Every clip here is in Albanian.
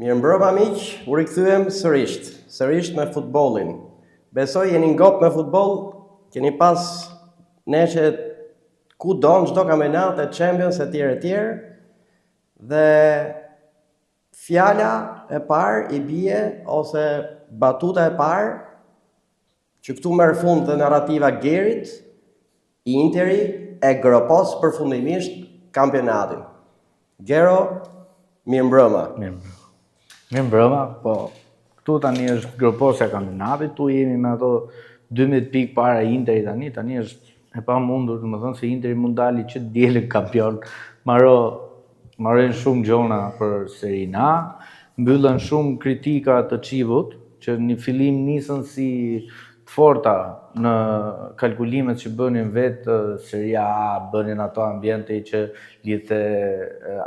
Mirëmbrëma miq, u rikthyem sërish me futbollin. Besoj jeni ngop me futboll, keni pas neçe ku do në çdo kampionat e Champions etj. Dhe fjala e parë i bie ose batuta e parë që këtu merr fund te narrativa Gerit, Interi e gropos përfundimisht kampionatin. Gero, mirëmbrëma. Mirëmbrëma, po këtu tani është groposja kampionatit, tu jemi me ato 12 pikë para Interi tani është e pamundur, domethënë se Interi mund dali që dielën kampion, marrën shumë gjona për Serie A, mbyllën shumë kritika të Çivut, që në fillim nisën si të forta në kalkulimet që bënin vetë Serie A, bënin ato ambiente që lidhte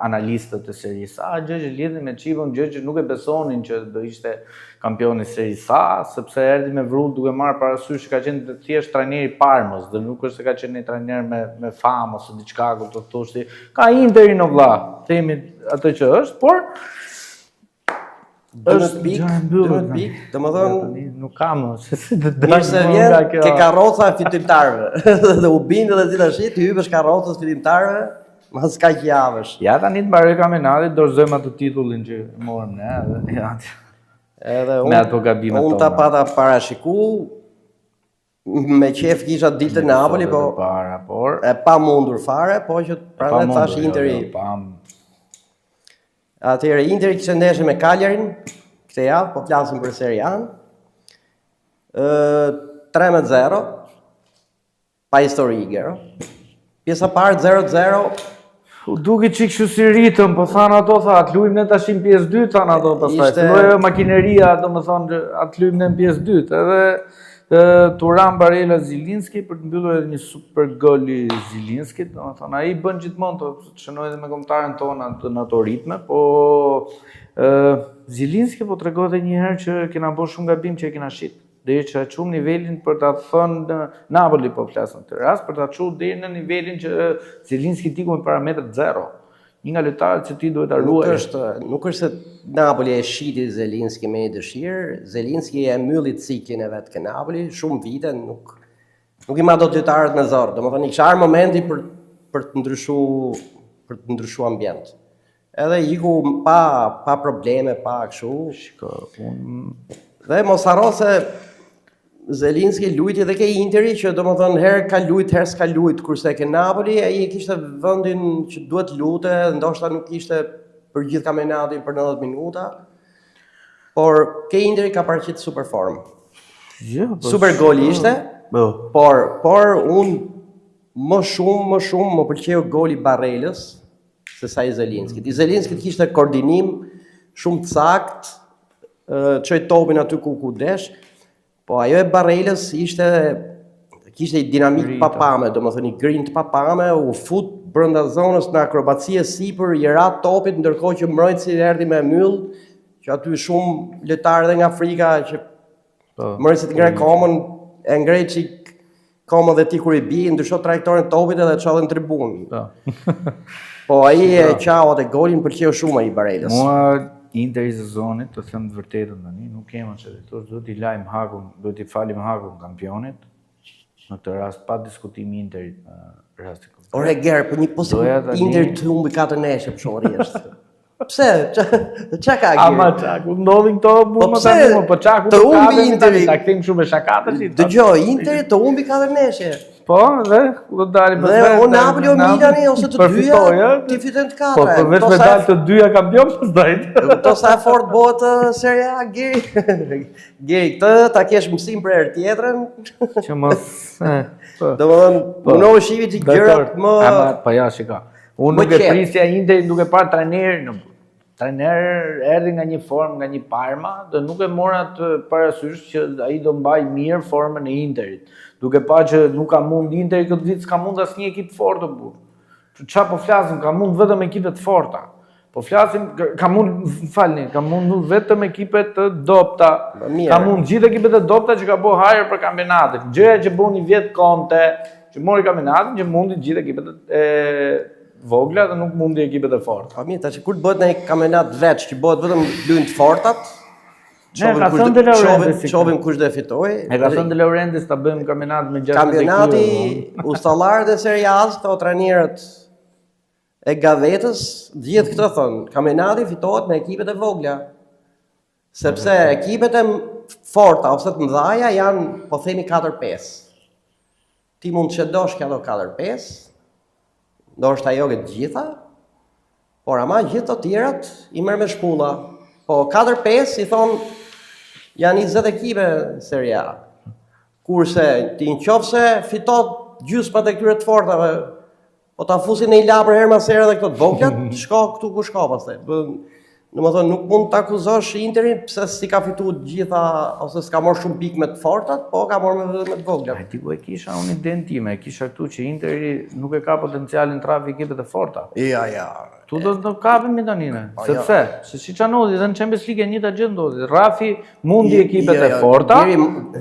analistët e Serie A, gjë që lidhni me Çivun, gjë që nuk e besonin që do ishte kampioni Serie A, sepse erdhi me vrull duke marrë parasysh që ka qenë thjesht trajneri i Parmës, dhe nuk është se ka qenë një trajner me famë ose diçka ku të thoshti, ka Interi në vlla, themi atë që është, por 12 pikë, domethënë nuk kam mirë se vjen ke karroca e fitimtarëve. Dhe u bindë edhe ti tash ti hypesh karrocës fitimtarëve mas kaq javësh. Ja tani të mbaroj kampionatin, dorëzojmë atë titullin që morëm ne edhe me ato gabimet tona. Unë ta pata parashiku me qef kisha dilte në Napoli, por e pa mundur fare, po që prandaj thash Interi. Atëherë Interi kishte ndeshje me Cagliarin këtë javë, po flasim për Serie A. 3-0, pa histori Gero. Pjesa parë 0-0. U duki çik kështu si ritëm, po thanë ato, atë luajmë ne tash në pjesë 2, thanë ato pastaj. Filloi makineria, domethënë atë luajmë ne në pjesë 2, edhe Turan Barella Zielinski për të mbyllur edhe një super gol i Zielinskit, domethënë ai bën gjithmonë të shënoj edhe me kombëtarën tonë në ato ritme, po Zielinski po tregonte një herë që kena bërë shumë gabim që e kena shit. Deri që çum nivelin për ta thënë Napoli po flas në këtë rast, për ta çuar deri në nivelin që Zielinski tiku me parametër 0. Një nga lojtarët që ti duhet ta ruash. Nuk është se Napoli e shiti Zielinski me një dëshirë, Zielinski e mbylli ciklin e vet ke Napoli, shumë vite nuk i ma dot lojtarët me zor. Domethënë kisha ardhur momenti për të ndryshuar ambient. Edhe iku pa probleme, pa kështu. Dhe mos harro se Zielinski luajti edhe ke Interi që domethënë herë ka luajt, herë s'ka luajt, kurse ke Napoli ai kishte vendin që duhet lute, ndoshta nuk ishte për gjithë kampionatin për 90 minuta. Por ke Interi ka paraqit super form. Super goli ishte. Por unë më shumë më pëlqeu goli Barellës se sa i Zielinskit. I Zielinskit kishte koordinim shumë sakt, çoj topin aty ku desh. Po ajo e Barellës kishte një dinamik papame, domethënë një grind papame, u fut brenda zonës në akrobacie sipër, i ra topit ndërkohë që mbrojtësi erdhi me myll, që aty shumë lojtarë edhe nga Afrika që mbrojtësi të ngre komën, e ngrej çik komën dhe ti kur i bi, ndryshon trajektorin topit edhe çon në tribunë. Po ai e qau atë golin pëlqeu shumë ai Barellës. Mua Interi sezonit, të them të vërtetën tani, nuk kema që duhet i lajm Hakun, duhet i falim Hakun kampionit. Në këtë rast pa diskutim Interit në rastin konkret. Ore Ger, për një posibilitet Interi të humbi 4 neshe për shumë rjesht. Pse? Qa ka Ger? Ama qaku, ndodhin këto burma tani, po qaku të humbi Interi. Ta kthejmë shumë me shakatë që. Dëgjoj, Interi të humbi 4 neshe. Po, dhe do dalim dhe o Napoli o Milani ose të dyja, ti fitojnë të 4. Po, përveç me dalë të dyja kampion, pastaj. To sa e fort bëhet Serie A, Geri. Geri, këtë ta kesh mësim për herë tjetrën. Që mos. Domethënë, punohu shivi ti gjërat më. Po ja, shika. Unë nuk e prisja Interi duke parë trajnerin. Trajner erdhi nga një formë, nga një Parma, dhe nuk e mora të parasysh që ai do mbaj mirë formën e Interit. Duke pa që nuk ka mund Interi këtë vit, s'ka mund asnjë ekip fort të burr. Ç'a po flasim, ka mund vetëm ekipe të forta. Po flasim, ka mund vetëm ekipe të dobta. Ka mund gjithë ekipet e dobta që ka bëu hajër për kampionatin. Gjëja që bën një vjet Conte, që mori kampionatin, që mundi gjithë ekipet e vogla dhe nuk mundi ekipet e forta. Po mirë, tash kur bëhet një kampionat veç që bëhet vetëm lynë të fortat, Ne ka thënë De Laurentiis. Shohim kush do fitojë. E ka thënë De Laurentiis ta bëjmë kampionat me 16 Kampionati ustallarët e Serie A-s, këto trajnerët e gavetës, gjithë këto thonë, kampionati fitohet me ekipet e vogla. Sepse ekipet e forta ose të mëdhaja janë, po themi 4-5. Ti mund të çdosh këto 4-5, ndoshta jo të gjitha, por ama gjithë të tjerat i merr me shpulla. Po 4-5 i thonë janë 20 ekipe Serie A. Kurse ti nëse fiton gjysmat e këtyre të fortave, po ta fusin në i lapër herë mas here dhe këto të voglat, shko këtu ku shko pastaj. Domethënë nuk mund të akuzosh Interin pse si ka fituar të gjitha ose s'ka marrë shumë pikë me të fortat, po ka marrë me të voglat. Ti ku e kisha unë idenë time, e kisha këtu që Interi nuk e ka potencialin trafi ekipet e forta. Ja. Tu do të kapemi tani ne. Sepse, se siç ndodhi dhe në Champions League e njëjta gjë ndodhi. Rafi mundi ekipet e forta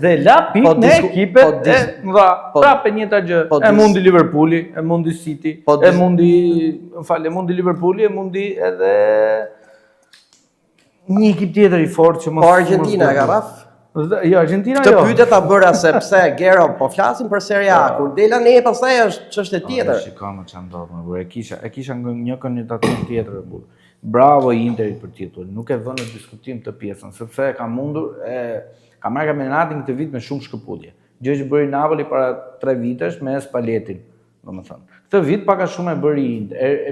dhe la pikë me ekipet e mëdha. Prapë e njëjta gjë. E mundi Liverpooli, e mundi City, e mundi Liverpooli, e mundi edhe një ekip tjetër i fortë që mos. Po Argentina ka raf? Jo, Argentina jo. Këtë pyetje ta bëra sepse Gero po flasim për Serie A, kur dela ne pastaj është çështje tjetër. Shikoj më çfarë ndodh më burr. E kisha një kandidatur tjetër burr. Bravo Interit për titull. Nuk e vënë në diskutim të pjesën, sepse ka mundur ka marrë kampionatin këtë vit me shumë shkëputje. Gjë që bëri Napoli para 3 vitesh me Spallettin, domethënë. Këtë vit pak a shumë e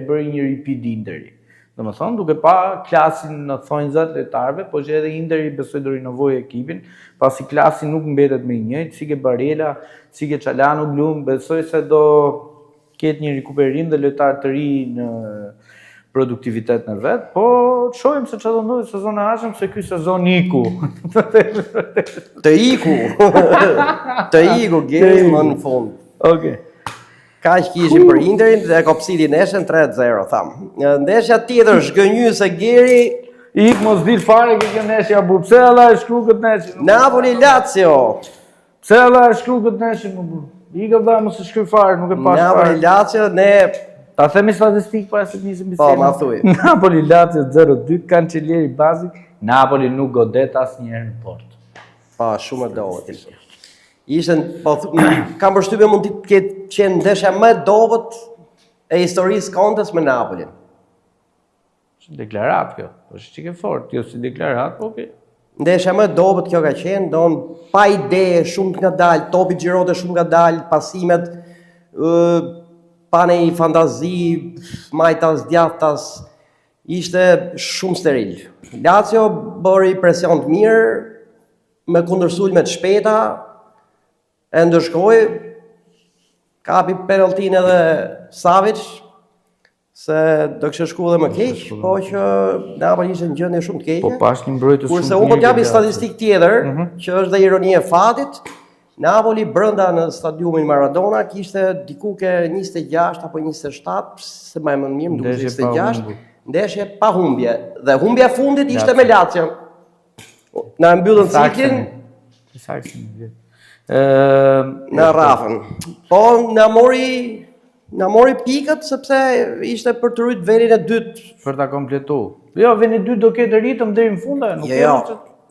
bëri një repeat Interi. Domethënë duke pa klasin në thonjzat lojtarëve, po që edhe Interi besoj do rinovojë ekipin, pasi klasi nuk mbetet me i njëjtë, si ke Barella, si ke Çalhanoğlu, besoj se do ketë një rikuperim dhe lojtarë të ri në produktivitet në vet, po shohim se çfarë do ndodhi sezoni i ardhshëm, se ky sezon iku. Të iku Geri më në fund. Okej. Kaq kishim për Interin dhe kopsiti neshën 3-0 tham. Ndeshja tjetër zhgënjyse Geri, Ik mos dil fare që kjo neshja bu. Pse alla e shkru këtë neshje? Napoli Lazio. Pse alla e shkru këtë neshje më bu? Ik valla mos e shkruaj fare, nuk e pash fare. Napoli Lazio ne ta themi statistikë para se të nisim bisedën. Po, ma thuj. Napoli Lazio 0-2, kançelieri bazik. Napoli nuk godet asnjëherë në portë. Pa, shumë e dobët. Ishte, po, kam përshtypje mund të ketë qenë ndeshja më e dobët e historisë Contes me Napolin. Është deklarat kjo, është çike fort, jo si deklarat, po okay. Ndeshja më e dobët kjo ka qenë, don pa ide, shumë ngadalë, topi xhirote shumë ngadalë, pasimet pa ne fantazi, majtas djathtas, ishte shumë steril. Lazio bëri presion të mirë, me kundërsulme të shpejta, e ndërshkoi, kapi penaltin edhe Savic, se do kishte shkuar edhe më keq, po që Napoli ishte në gjendje shumë të keqe. Po pash një mbrojtës shumë. Kurse unë po t'japi statistikë tjetër, që është dhe ironia e fatit, Napoli brenda në stadiumin Maradona kishte diku ke 26 apo 27, se më e mirë, më duket 26, ndeshje pa humbje. Dhe humbja e fundit ishte me Lazio. Na mbyllën ciklin në rafën. Po na mori pikët sepse ishte për të rrit vendin e dytë. Për ta kompletuar. Jo, vendi i dytë do ketë ritëm deri në fund, nuk jo,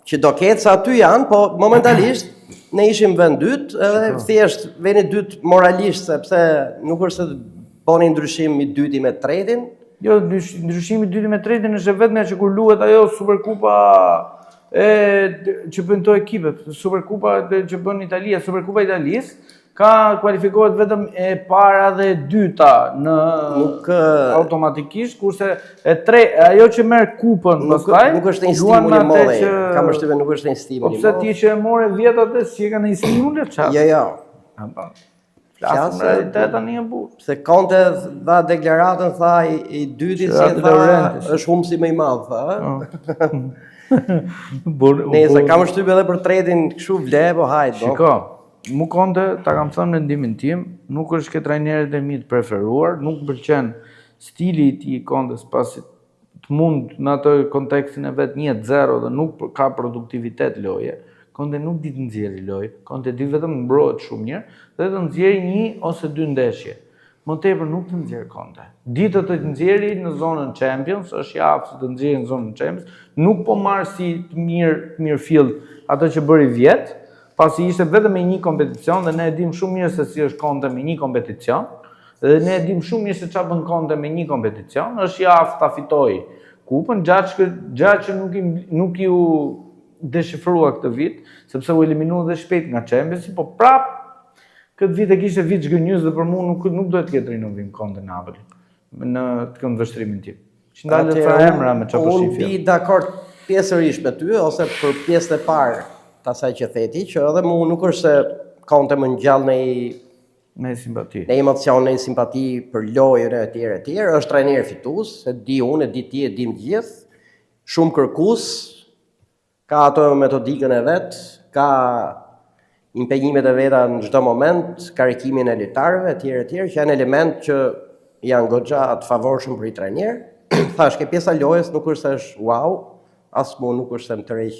që do ketë sa aty janë, po momentalisht ne ishim vend dytë, edhe thjesht vendi i dytë moralisht sepse nuk është se bëni ndryshim i dyti me tretin. Jo, ndryshimi i dyti me tretin është vetëm që kur luhet ajo Superkupa që bën to ekipet, Superkupa që bën Italia, Superkupa Italisë, ka kualifikohet vetëm e para dhe e dyta në automatikisht, kurse ajo që merr kupën pastaj nuk është një stimul i madh. Kam përshtypjen nuk është një stimul i madh. Po pse ti që e morë vjetat e si e kanë një stimul çfarë? Jo. Flasëm në realitet tani e burr. Se Conte dha deklaratën, tha i dyti si tha është humbsi më i madh, tha. Nëse kam shtypje edhe për tretin kështu vle, po hajt. Shiko, mu Conte, ta kam thënë mendimin tim, nuk është ke trajnerët e mi të preferuar, nuk pëlqen stili i tij Contes pasi të mund në atë kontekstin e vet 1-0 dhe nuk ka produktivitet loje. Conte nuk di të nxjerrë lojë, Conte di vetëm mbrohet shumë mirë dhe të nxjerrë 1 ose 2 ndeshje. më tepër nuk të nxjerr Conte. Ditët të nxjerri në zonën Champions, është javë që të nxjerri në zonën Champions, nuk po marr si të mirë fill ato që bëri vjet, pasi ishte vetëm me një kompeticion dhe ne e dim shumë mirë se si është Conte me një kompeticion, dhe ne e dim shumë mirë se çfarë bën Conte me një kompeticion, është javë ta fitoj kupën, gjatë që nuk ju deshifrua këtë vit, sepse u eliminua dhe shpejt nga Champions, po prap këtë vit e kishte vit zgënjys dhe për mua nuk duhet të ketë rinovim Conte Napoli në këtë vështrimin tim. Që ndalë ca emra me çfarë po shifja. Unë bi dakord pjesërisht me ty ose për pjesën e parë të asaj që theti, që edhe mua nuk është se Conte më ngjall me simpati. Në emocion, në simpati për lojën e tjerë, është trajner fitues, e di unë, e di ti, e dim gjithë, shumë kërkues, ka ato metodikën e vet, ka impenjimet e veta në çdo moment, karikimin e lojtarëve, etj, që janë element që janë goxha të favorshëm për i trajner. Thash që pjesa e lojës nuk është se është wow, as mua nuk është se më tërheq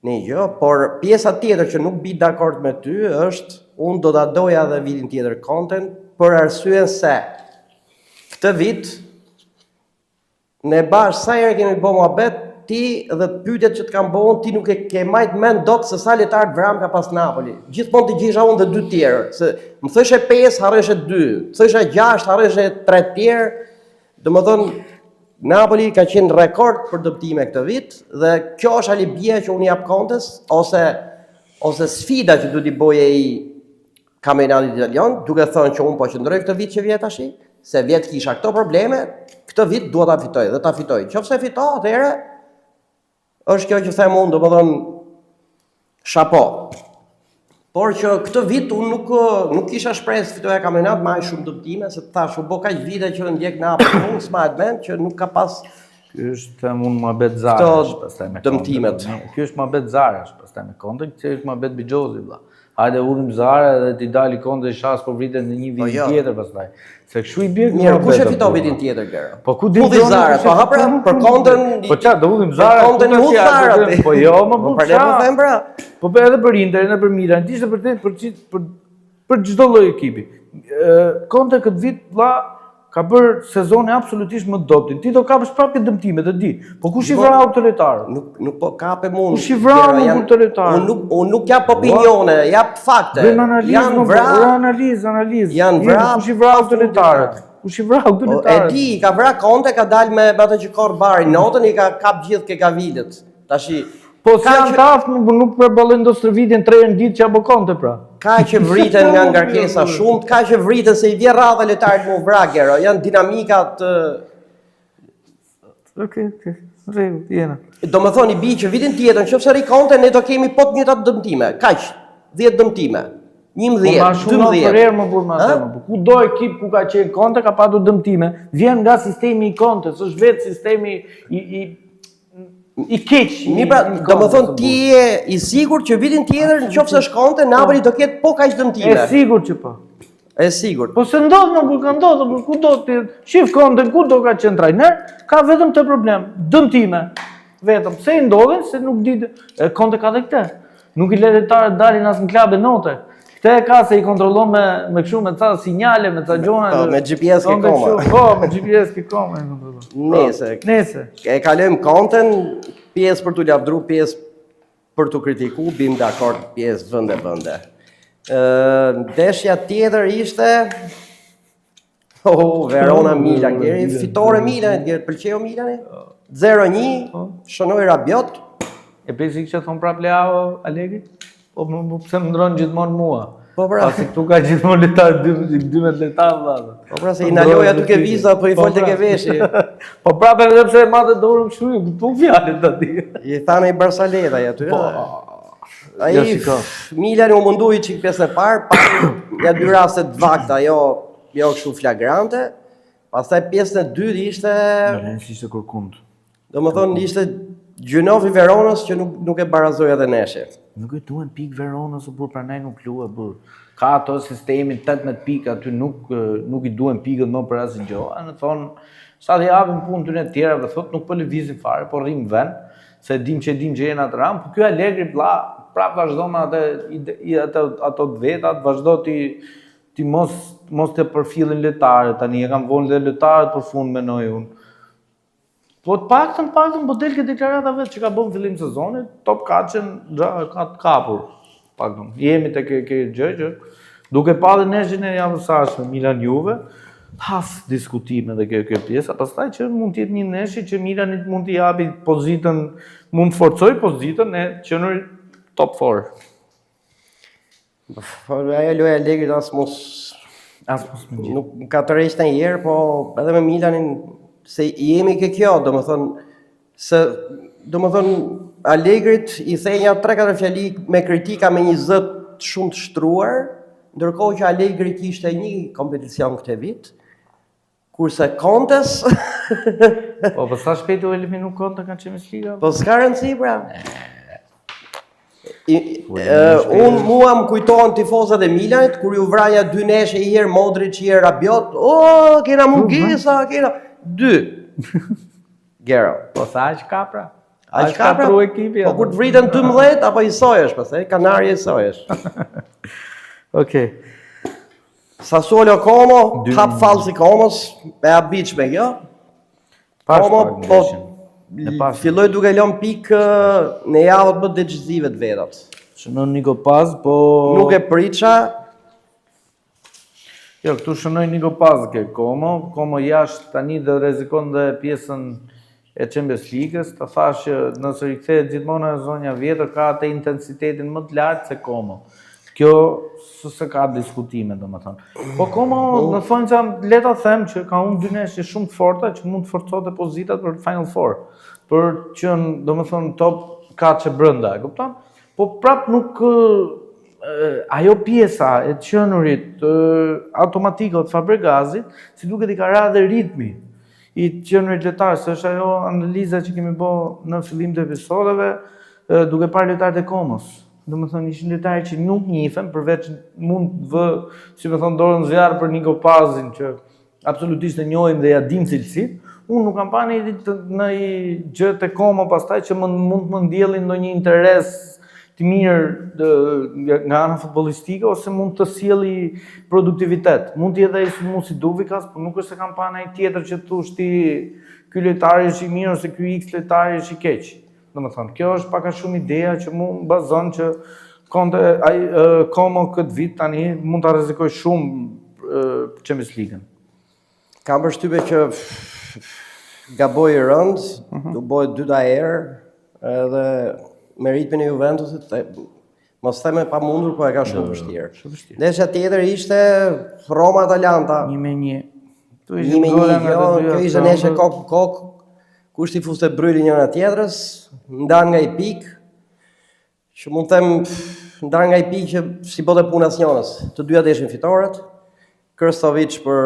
në gjë, por pjesa tjetër që nuk bi dakord me ty është unë do ta doja edhe vitin tjetër Conten për arsyen se këtë vit ne bash sa herë kemi bë muhabet ti dhe pyetjet që të kam bëu ti nuk e ke majt mend dot se sa lojtar vram ka pas Napoli. Gjithmonë të gjisha unë dhe 2 tjerë, se më thëshe 5 harreshe 2, thëshe 6 harreshe 3 tjerë. Domethënë Napoli ka qenë rekord për dëmtime këtë vit dhe kjo është alibia që unë jap Contes ose sfida që duhet i bëje i kampionatit italian, duke thënë që unë po qëndroj këtë vit që vjet tash, se vjet kisha këto probleme, këtë vit duhet ta fitoj dhe ta fitoj. Nëse fito, atëherë është kjo që them unë, domethënë chapo. Por që këtë vit unë nuk kisha shpresë fitoja kampionat me aq shumë dëmtime, se thash u bë kaq vite që ndjek Napoli, unë s'ma mend që nuk ka pas. Ky është them unë muhabet zarash pastaj me dëmtimet. Ky është muhabet zarash pastaj me Conte, që është muhabet bixhozi vëlla. Hajde ullim zara dhe ti dali Conte shas po vritet në një vit tjetër pastaj. Se kshu i bie. Mirë, kush e fiton vitin tjetër Gero? Po ku di Zara, po hapra për Conten. Po çfarë do ullim zara? Conten i hudh zara. Po jo, më po them pra. Po edhe për Interin edhe për Milan, ishte për çdo lloj ekipi. Conte këtë vit vëlla ka bërë sezone absolutisht më dobtin. Ti do kapësh prapë dëmtime, të di. Po kush i vrau të lojtarët? Nuk po kapem unë. Kush i vrau të lojtarët? Unë nuk jap opinione, jap fakte. Janë analizë. Janë vrau. Kush i vrau të lojtarët? Kush i vrau të lojtarët? E di, ka vrau Conte, ka dalë me ato që korr bari, notën i ka kap gjithë ke kavilët. Tashi po si janë taftë, nuk përballojnë do stërvitin 3 herë në ditë që apo Conte pra. Ka që vriten nga ngarkesa shumë, ka që vriten se i vjen radha lojtarët mu vragero, janë dinamikat. Okej, jena. Do më thoni bi që vitin tjetër, nëse ri Conte ne do kemi po të njëjtat dëmtime. Kaq, 10 dëmtime. 11, 12. Për herë më burr më atë. Ku do ekip ku ka qenë Conte ka patur dëmtime, vjen nga sistemi i Contes, është vetë sistemi i keq. Mi pra, do më thonë ti je i sigurt që vitin tjetër nëse është Conte, Napoli do ketë po kaq dëmtime. E sigurt që po. E sigurt. Po se ndodh nuk ka ndodhur, ku do ti shif Conte ku do ka qenë trajner, ka vetëm të problem, dëmtime. Vetëm pse i ndodhin se nuk di Conte ka dhe këtë. Nuk i le lojtarët dalin as në klube note. Këtë e ka se i kontrollon me kështu me ca sinjale, me ca gjona. Po, me GPS ke koma. Po, me GPS ke koma. Nese. E kalojmë Conten, pjesë për t'u lavdru, pjesë për t'u kritiku, bim dakord, pjesë vende. Ndeshja tjetër ishte Verona Milan, fitore Milan, pëlqeu Milani? 0-1, shënoi Rabiot. E pesi që thon prap Leao Allegri? Po pse më ndron gjithmonë mua? Po pra, pasi këtu ka gjithmonë lojtar 12 lojtar valla. Po pra se i naloja duke viza, po i folte ke veshi. Po prapë edhe pse e madhe dorën kështu, këtu fjalët aty. I thanë i Barsaleta aty. Po. Ai Milani u mundoi çik pjesën e parë, ja 2 raste të vakta, jo kështu flagrante. Pastaj pjesën e dytë ishte ishte kërkund. Domethënë ishte gjynofi Veronës që nuk e barazoi edhe neshe. Nuk e duhen pikë Veronës, por pranaj nuk luaj burr. Ka ato sistemin 18 pikë aty nuk i duhen pikët më për asnjë gjë. Në thon sa të japin punë tyre të tjera, thot nuk po lëvizin fare, po rrim vend, se dim që jeni atë ram, po ky Allegri prap vazhdon me ato të vetat, vazhdo ti ti mos të përfillin lojtarët, tani e kam vonë dhe lojtarët për fund menoj unë. Po të paktën po del ke deklarata vetë që ka bën fillim sezonit, top kaçën ka të kapur. Paktën. Jemi te ke gjë që duke pa dhe neshin e javës së ardhshme Milan Juve, haf diskutime dhe kjo pjesa, pastaj që mund të jetë një neshi që Milani mund t'i japi pozitën, mund të forcoj pozitën e qenurit top 4. Ajo loja Allegrit as mos më gjithë. nuk ka të rreqë një herë, po edhe me Milanin se jemi ke kjo, domethënë Allegrit i thenja 3-4 fjali me kritika me një zë shumë të shtruar, ndërkohë që Allegri kishte një kompeticion këtë vit, kurse Contes Po sa shpejt u eliminu Conte nga Champions League? po s'ka rëndësi pra. Unë mua më kujtohen tifozat e Milanit kur ju vraja 2 neshe i herë Modric i herë Rabiot, kena mungesa, kena 2. Gero. Po sa aq ka pra? Aq ka pra? Tru ekipi. Po kur të vritën 12 apo i sojesh pastaj, kanari i sojesh. Okej. Sassuolo Como, hap falsi Komos, e abiq me kjo. Como po filloi duke lënë pikë në javët më decisive të vetat. Shënon Niko Paz, po Nuk e priça, jo, këtu shënoj Niko Paz ke Como jashtë tani dhe rrezikon dhe pjesën e Champions League-s, ta thash që nëse rikthehet gjithmonë në zonja vjetër ka atë intensitetin më të lartë se Como. Kjo se ka diskutime, domethënë. Po Como në fund le ta them që ka unë 2 neshje shumë të forta që mund të forcote pozitat për Final Four. Për që domethënë top kaçë brenda, e kupton? Po prap nuk ajo pjesa e qenurit automatiko të Fabregazit, si duket i ka ra dhe ritmi i qenurit lojtar, se është ajo analiza që kemi bë në fillim të episodeve, duke parë lojtarët e Komos. Domethënë ishin lojtarë që nuk njihen, përveç mund vë, si më thon, dorën zjarr për Niko Pazin që absolutisht e njohim dhe ja dim cilësitë. Unë nuk kam parë në gjë të Como pastaj që mund të më ndjellin ndonjë interes të mirë nga ana futbollistike ose mund të sjelli produktivitet. Mund të jetë ai si Duvikas, por nuk është se kam parë ai tjetër që thosh ti ky lojtar është i mirë ose ky X lojtar është i keq. Domethënë, kjo është pak a shumë ideja që mu bazon që Como këtë vit tani mund ta rrezikoj shumë Champions League-ën. kam përshtypje që gaboi rënd, u bëhet 2 herë, edhe me ritmin e Juventusit, mos them e pamundur, po e ka shumë vështirë. Ndeshja tjetër ishte Roma-Atalanta. 1-1. 1-1, kjo ishte ndeshje kok, kush i fuste bryli njëra tjetrës, ndan nga i pikë, që mund të them ndan nga i pikë që si bote puna asnjënës. Të dyja ishin fitoret, Krstovic për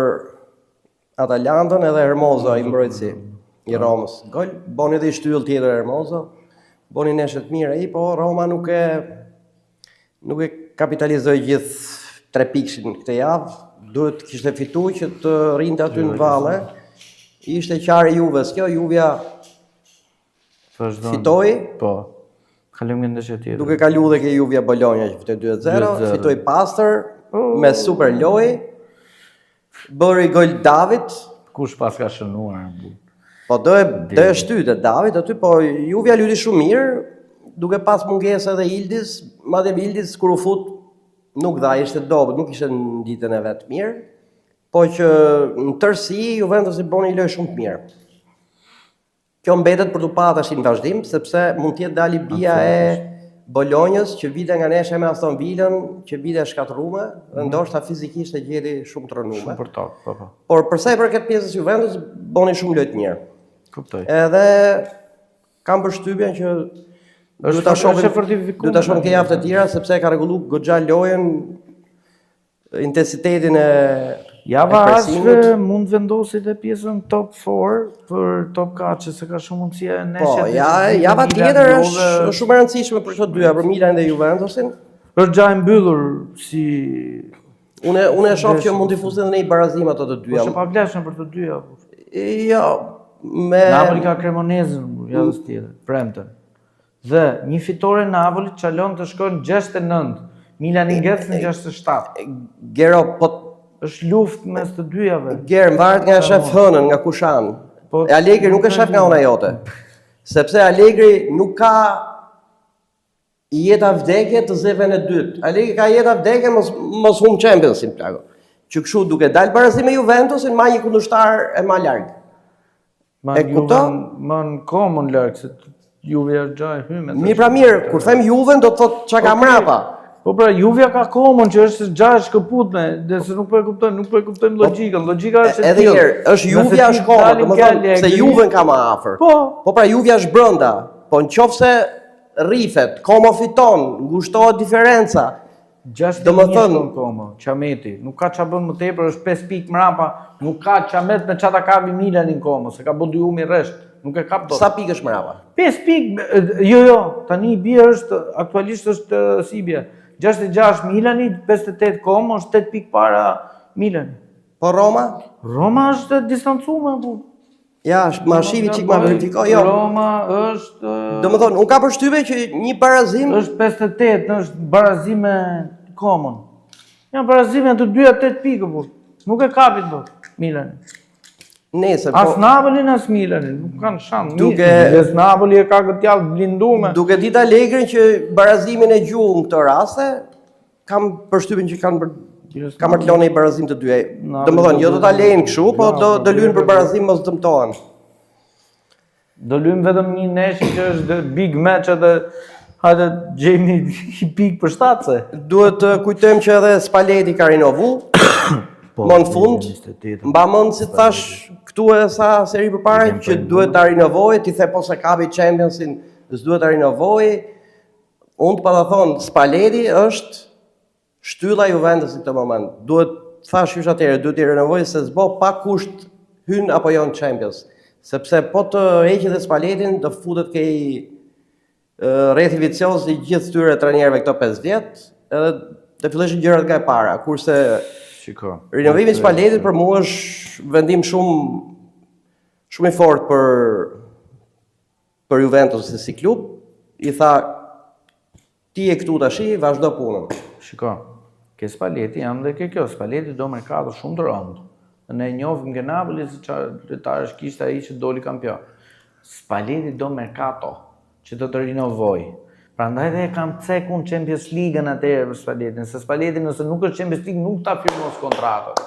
Atalantën edhe Hermoso i mbrojtësi i Romës. Gol, boni edhe i shtyll tjetër Hermoso, boni neshë të mirë ai, po Roma nuk e kapitalizoi gjithë 3 pikshin këtë javë, duhet kishte fituar që të rrinte aty në valle. Ishte qarë Juves, kjo Juvja fitoi. Po. Kalojmë nga ndeshja tjetër. Duke kalu dhe ke Juvja Bologna që fitoi 2-0, fitoi Pastër me super lojë. Bëri gol David. Kush pas ka shënuar? Po do e shtyte David aty, po Juvja luti shumë mirë, duke pas mungesë edhe Ildis, madje Ildis kur u fut nuk dha, ishte dobët, nuk ishte në ditën e vet mirë. Po që në tërësi Juventus i bën një lojë shumë të mirë. Kjo mbetet për të parë tash në vazhdim, sepse mund të jetë dali bija e Bolognës që vite nga neshja me Aston Villën, që vite shkatërume, dhe ndoshta fizikisht e gjeti shumë të rënume. Shumë për tokë, po. Por përsa i përket pjesës Juventus, bëni shumë lojë të mirë. Kuptoj. Edhe kam përshtypjen që duhet ta shohim ke javë të tjera sepse ka rregulluar goxha lojën, intensitetin e Java ardhshme mund vendosit e pjesën top 4 për top 4 se ka shumë mundësi e neshjet. Po, java tjetër është shumë e rëndësishme për këto dyja, për Milan dhe Juventusin. Është gja e mbyllur si Unë e shoh që mund t'i fusin edhe një barazim ato të dyja. Po është pa vlefshëm për të dyja. Jo, Napoli ka Cremonezën javës tjetër, premten. Dhe një fitore Napoli çalon të shkojnë 69. Milani ngec në 67. Gero, po Është luftë mes të dyjave. Gjerë, mvaret nga shef hënën, nga kushan. Po, E Allegri nuk e shef nga ona jote. Sepse Allegri nuk ka jeta vdekje të zeve në dytë. Allegri ka jeta vdekje mos hum Championsin plago. Që kështu duke dalë barazim me Juventusin, ma një kundërshtar e ma largë. Ma E kupton? Më në komën largë, se Juve është gjaj hyme. Mirë pra mirë, kur them Juven do të thotë çka ka mrapa. Po pra, Juvja ka komën që është gjaj shkëputme, dhe se nuk po e kuptojmë logjikën. Logjika është e Edhe tillë. herë, është Juvja është koma, domethënë se Juven ka më afër. Po pra Juvja është brenda, po nëse rrifet, koma fiton, ngushtohet diferenca. 6 Domethënë komo, Qameti, nuk ka ç'a bën më tepër, është 5 pikë mrapa, nuk ka Qamet me çata kapi Milanin komo, se ka bë 2 umi rresht, nuk e kap dot. sa pikë është mrapa? 5 pikë, jo, tani bie është, aktualisht është si bie. 66 Milani, 58 Como, është 8 pikë para Milani. Po Roma? Roma është distancuar, po. Ja, ma shivi çik ma verifikoj, jo. Roma është Domethënë, unë ka përshtypje që një barazim është 58, është barazim me Komon. Janë barazime të dyja 8 pikë, po. Nuk e kapit dot Milani. nesër, As po Napoli as Milani, nuk kanë shans. Duke- Les Napoli e ka gëtjallë blindume. duke ditë Allegri që barazimin e gjuhë në këtë raste, kam përshtypjen që kanë ka marrë lënë i barazim të dyja. Domethënë, jo do ta lejnë kështu, po do lyhen për barazim mos dëmtohen. Do luajmë vetëm një neshë që është big match edhe hajde gjejmë një pikë për shtatse. Duhet të kujtojmë që edhe Spalletti ka rinovu. Më në fund, mba mend si thash këtu e sa seri përpara që duhet ta rinovojë, ti the po se kapi Championsin, s'duhet ta rinovojë. Unë pa ta thonë, Spalletti është shtylla Juventusit në këtë moment. Duhet thash hysh atëherë, duhet i rinovojë se s'bo pa kusht hyn apo jo në Champions. Sepse po të heqë dhe Spallettin, do futet ke rrethi vicioz i gjithë këtyre trajnerëve këto 5 vjet, edhe të filleshin gjërat nga e para, kurse Shiko. rinovimi i Spallettit për mua është vendim shumë i fortë për Juventus si klub. I tha, ti e këtu tashi, vazhdo punën. Shiko, ke Spalletti jam dhe ke kjo, Spalletti do merkato shumë të rëndë. Ne njohim nga Napoli se çfarë lojtarësh kishte ai që doli kampion. Spalletti do merkato që do të rinovoj. Prandaj dhe e kam cekun Champions League-ën atëherë për Spallettin, se Spalletti nëse nuk është Champions League nuk ta firmos kontratën.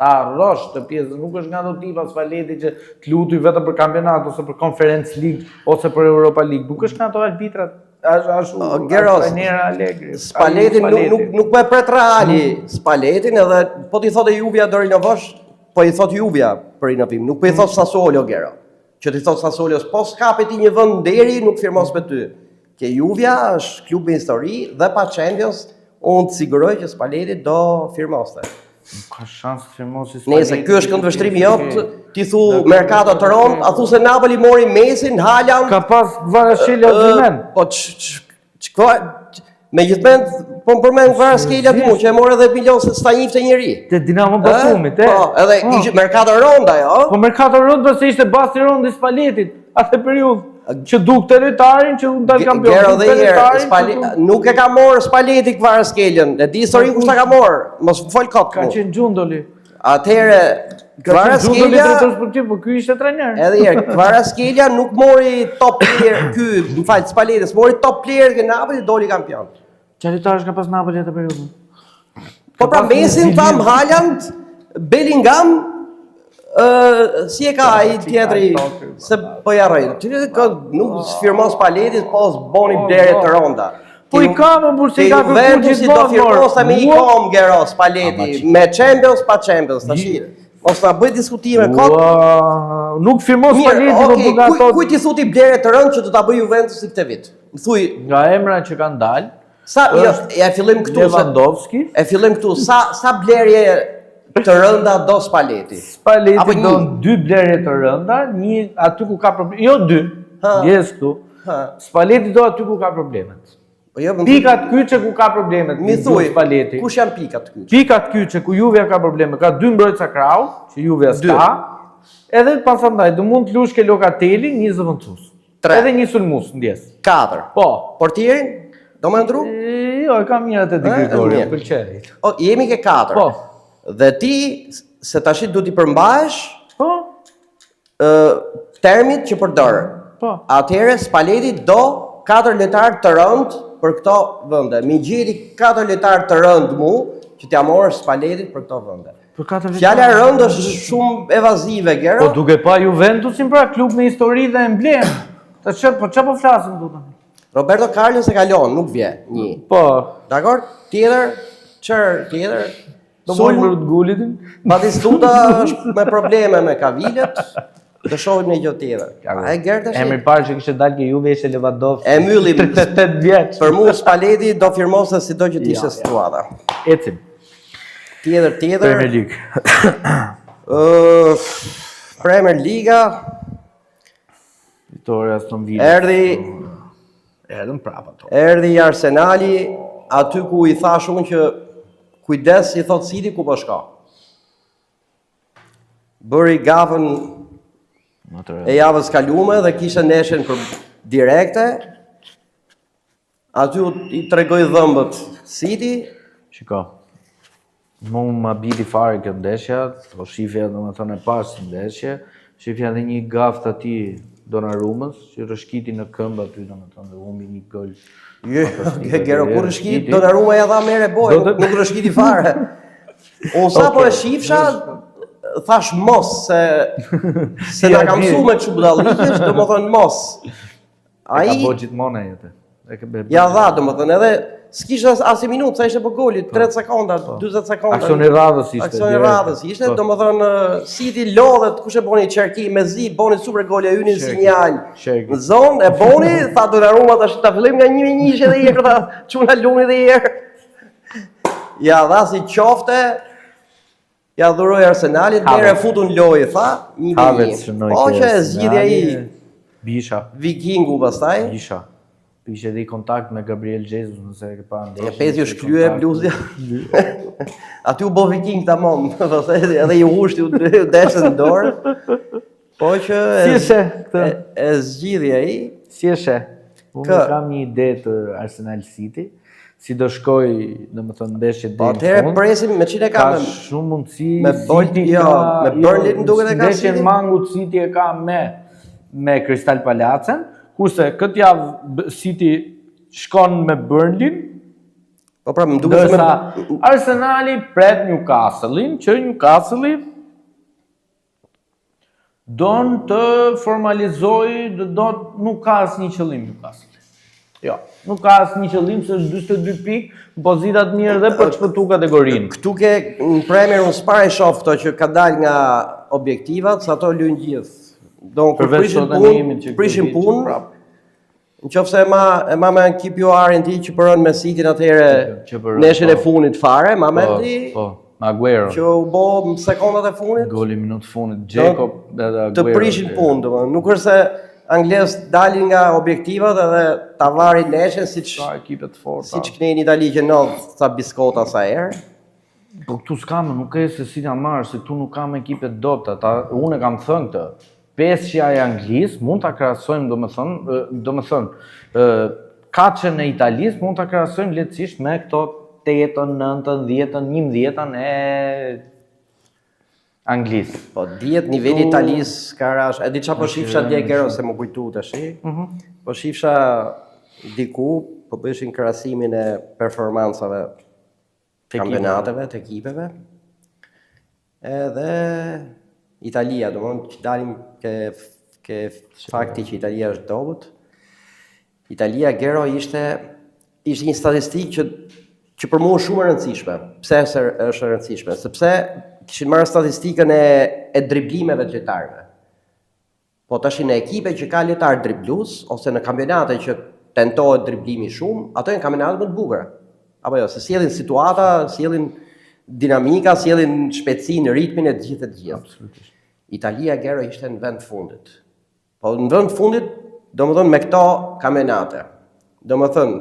Ta rrosh të pjesën, nuk është nga ato tipa Spalletti që të lutuj vetëm për kampionat ose për Conference League ose për Europa League. Nuk është nga ato arbitrat. Ashtu trajnera Allegri. Spalletti nuk më pret Reali. Spallettin edhe po ti thotë Juvja do rinovosh, po i thot Juvja për rinovim, nuk po i thot Sassuolo Gero. Që ti thot Sassuolo, po s'kapi ti një vend deri, nuk firmos me ty. Ke Juvja është klub me histori dhe pa Champions, unë të siguroj që Spalletti do firmoste. Nuk ka shans të firmosi Spalletti. Nëse ky është këndvështrimi jot, ti thu merkato të rond, a thu se Napoli mori Mesin, Haaland, Ka pas Kvaratskhelia Osimhen. po me gjithmend, po më përmend Kvaratskhelia mu, që e morë edhe milion se s'ta njifte njëri. Te Dinamo Bakumit, e? Po, edhe ishte merkato rond ajo. Po merkato rond se ishte basti rond i Spallettit atë periudhë. Që dukte lojtarin që unë dal kampion. Gero dhe herë, nuk e ka morë Spalletti Kvaratskheljën, e di historin kush ta ka morë, mos fol kot. Ka qenë Gjundoli. Atëherë Gjundoli drejtor sportiv, po ky ishte trajner. Edhe herë, Kvaratskhelia nuk mori top player ky, më fal, Spalletti, mori top player që Napoli doli kampion. Çfarë lojtarësh ka pas Napoli atë periudhë? Po pra Mesin tham Haaland, Bellingham, si e ka ai tjetri, se po jarroj. Nuk firmos Spalletti, po s'boni blerje të ronda. Po i ka më bursi ka kërkuar gjithmonë. Do firmosa me i kom Gero Spalletti, me Champions pa Champions tash. Mos na bëj diskutime kot. Nuk firmos Spalletti do buka ato. Kujt i thuti blerje të rënd që do ta bëj Juventusi këtë vit? Më thuj nga emra që kanë dalë. Sa ja fillim këtu Lewandowski. E fillim këtu. Sa blerje të rënda do Spalletti? Spalletti do 2 blerje të rënda, një aty ku ka probleme. Jo 2. Ndjes këtu. Spalletti do aty ku ka problemet. Pikat kyçe ku ka problemet. Mi thuj, Spalletti. kush janë pikat kyçe? Pikat kyçe ku Juvja ka probleme. Ka 2 mbrojtësa krau, që Juvja s'ka. Edhe pasandaj do mund të lush ke Locatelli, një zëvendësues. Edhe një sulmues ndjes. 4. Po. Portierin do më ndru? Jo, Jo, e kam mirë atë di Grigori, pëlqej. O, jemi ke 4. Po. Dhe ti, se tash du t'i përmbahesh Po. termit që përdor. Po. Atëherë Spaleti do 4 lojtarë të rëndë për këto vende. Mi gjeti 4 lojtarë të rëndë mu që t'ja morësh Spaletit për këto vende. Për 4 Fjala e rëndë është shumë evazive, Gero. Po duke pa Juventusin pra klub me histori dhe emblem. Ta çfarë po flasim këtu tani? Roberto Carlos e kalon, nuk vje. Një. Po. Dakor? Tjetër, tjetër. Do mojnë për të gulitin? Batistuta është me probleme me kavilet. Do shohim një gjë tjetër. E Gerta Emri parë që kishte dalë ke Juve ishte Lewandowski. E mbyllim 8 vjeç. Për mua Spaleti do firmose sido që të ishte situata. Ecim. Tjetër. Premier League. Premier Liga. Vittoria Aston Villa. Erdhën prapa to. Erdhi Arsenali, aty ku i thash unë që kujdes, i thot City ku po shka. Bëri gafën e javës kalume dhe kishte ndeshjen për direkte. Aty i tregoi dhëmbët City. Shiko. Mu ma bili fare kjo ndeshja, po shifja domethënë e pas ndeshje, shifja edhe një gafë aty Donnarumës, që rëshkiti në këmbë aty domethënë dhe humbi një gol. Gero, kur rëshkiti Donnaruma ja dha mere boj, nuk rëshkiti fare. Unë sa po e shifsha, thash mos, se na kam mësuar me kështu budalliqesh, domethënë mos. Ai ka bëu gjithmonë atë. Ja dha domethënë edhe s'kishte as minutë, sa ishte për golit, 30 sekonda, 40 sekonda. Aksioni radhës ishte. Aksioni radhës ishte, domethënë City lodhet, kush e boni çerki me zi, boni super gol e hynin sinjal. Në zonë e boni, tha Donnarumma tash ta fillojmë nga 1-1 edhe i këta çuna luni dhe herë. Ja dha si qofte. Ja dhuroi Arsenalit, deri futun lojë, tha 1-1. Po që e zgjidhja ai Bisha. Vikingu pastaj. Bisha. Ishte dhe i kontakt me Gabriel Jesus, nëse e ke pa ndeshjen. E pezi u shklye bluzja. Aty u bo Viking tamam, edhe i ushti u deshën në dorë. Po që e zgjidhja ai. Si e she? Unë kam një ide të Arsenal City, si do shkoj, domethënë ndeshjet deri në fund. Atëherë presim me çfarë ka shumë mundësi. Me Burnley më duket e ka. Ndeshjen mangut City e ka me Crystal Palacen. Kurse këtë javë City shkon me Burnley. Po pra, më duket se Arsenali pret Newcastle-in, që Newcastle-i don të formalizojë, nuk ka asnjë qëllim Newcastle. Jo, nuk ka asnjë qëllim se është 42 pikë, pozita të mirë dhe për të shpëtuar kategorinë. Këtu ke në Premier unë s'para e shoh këto që ka dalë nga objektivat, sa ato luajnë gjithë. Do prishin punë. Nëse e ma me keep you R&D që përën me City atëherë neshjen e funit fare, ma me ti Aguero që u bo në sekondat e funit. Goli minutë funit, Jacob edhe Aguero. Të prishin punë, nuk është se Angles dalin nga objektivat edhe ta varin neshjen siç keni në Itali që nodh sa biskota sa herë. Po këtu s'kam, nuk e se si ta marrë, se tu nuk kam ekipe dobta, unë e kam thënë këtë. Pesja e Anglisë mund ta krahasojmë domethënë kaçën e Italisë mund ta krahasojmë lehtësisht me këto 8-ën, 9-ën, 10-ën, 11-ën e Anglisë. Po 10 niveli Italisë ka rash. E di çfarë po shifsha dje Gero se më kujtu tash. Po shifsha diku po bëshin krahasimin e performancave të kampionateve, të ekipeve. Edhe Italia, domethënë që dalim ke fakti që Italia është dobët. Italia Gero ishte një statistikë që për mua është shumë e rëndësishme. Pse është e rëndësishme? Sepse kishin marrë statistikën e driblimeve të lojtarëve. Po tash në ekipe që ka lojtar driblues ose në kampionate që tentohet driblimi shumë, ato janë kampionatet më të bukura. Apo jo, se sjellin situata, sjellin dinamika, sjellin shpejtësinë, ritmin e të gjithë. Absolutisht. Italia Gero ishte në vend fundit. Po në vend fundit, domethënë me këto kampionate. Domethënë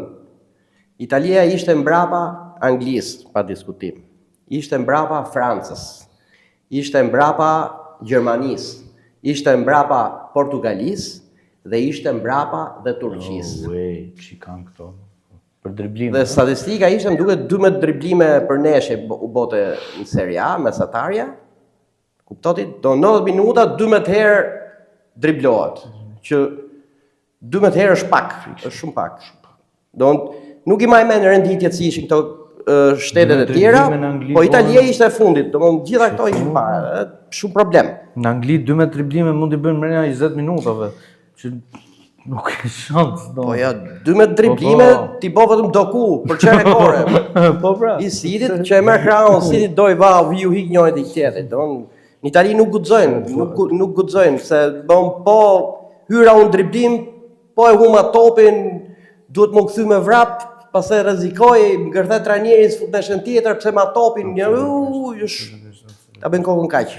Italia ishte mbrapa Anglisë, pa diskutim. Ishte mbrapa Francës. Ishte mbrapa Gjermanisë. Ishte mbrapa Portugalisë dhe ishte mbrapa dhe Turqisë. Çi kanë këto? për driblime. Dhe statistika ishte më duket 12 driblime për neshe u bote në Serie A, mesatarja. Kuptoti, do 90 minuta 12 herë driblohet. Që 12 herë është pak, është shumë pak. Do nuk i maj me në renditjet si ishin këto shtetet e tjera, po Italia ishte e fundit, do më gjitha këto ishin para, shumë problem. Në Angli 12 driblime mund t'i bëjnë mrena 20 minutave, që nuk e shans. Po ja, 12 driblime ti bo vetëm doku për çere kore. Po pra. I Cityt që e merr krahun, City doj vau, viu hik njëri te tjetri. Në Itali nuk guxojnë, nuk guxojnë se bon po hyra un driblim, po e huma topin, duhet më kthy me vrap, pastaj rrezikoj, ngërthet trajneri s'fut në shën tjetër pse ma topin, ta bën kokën kaq.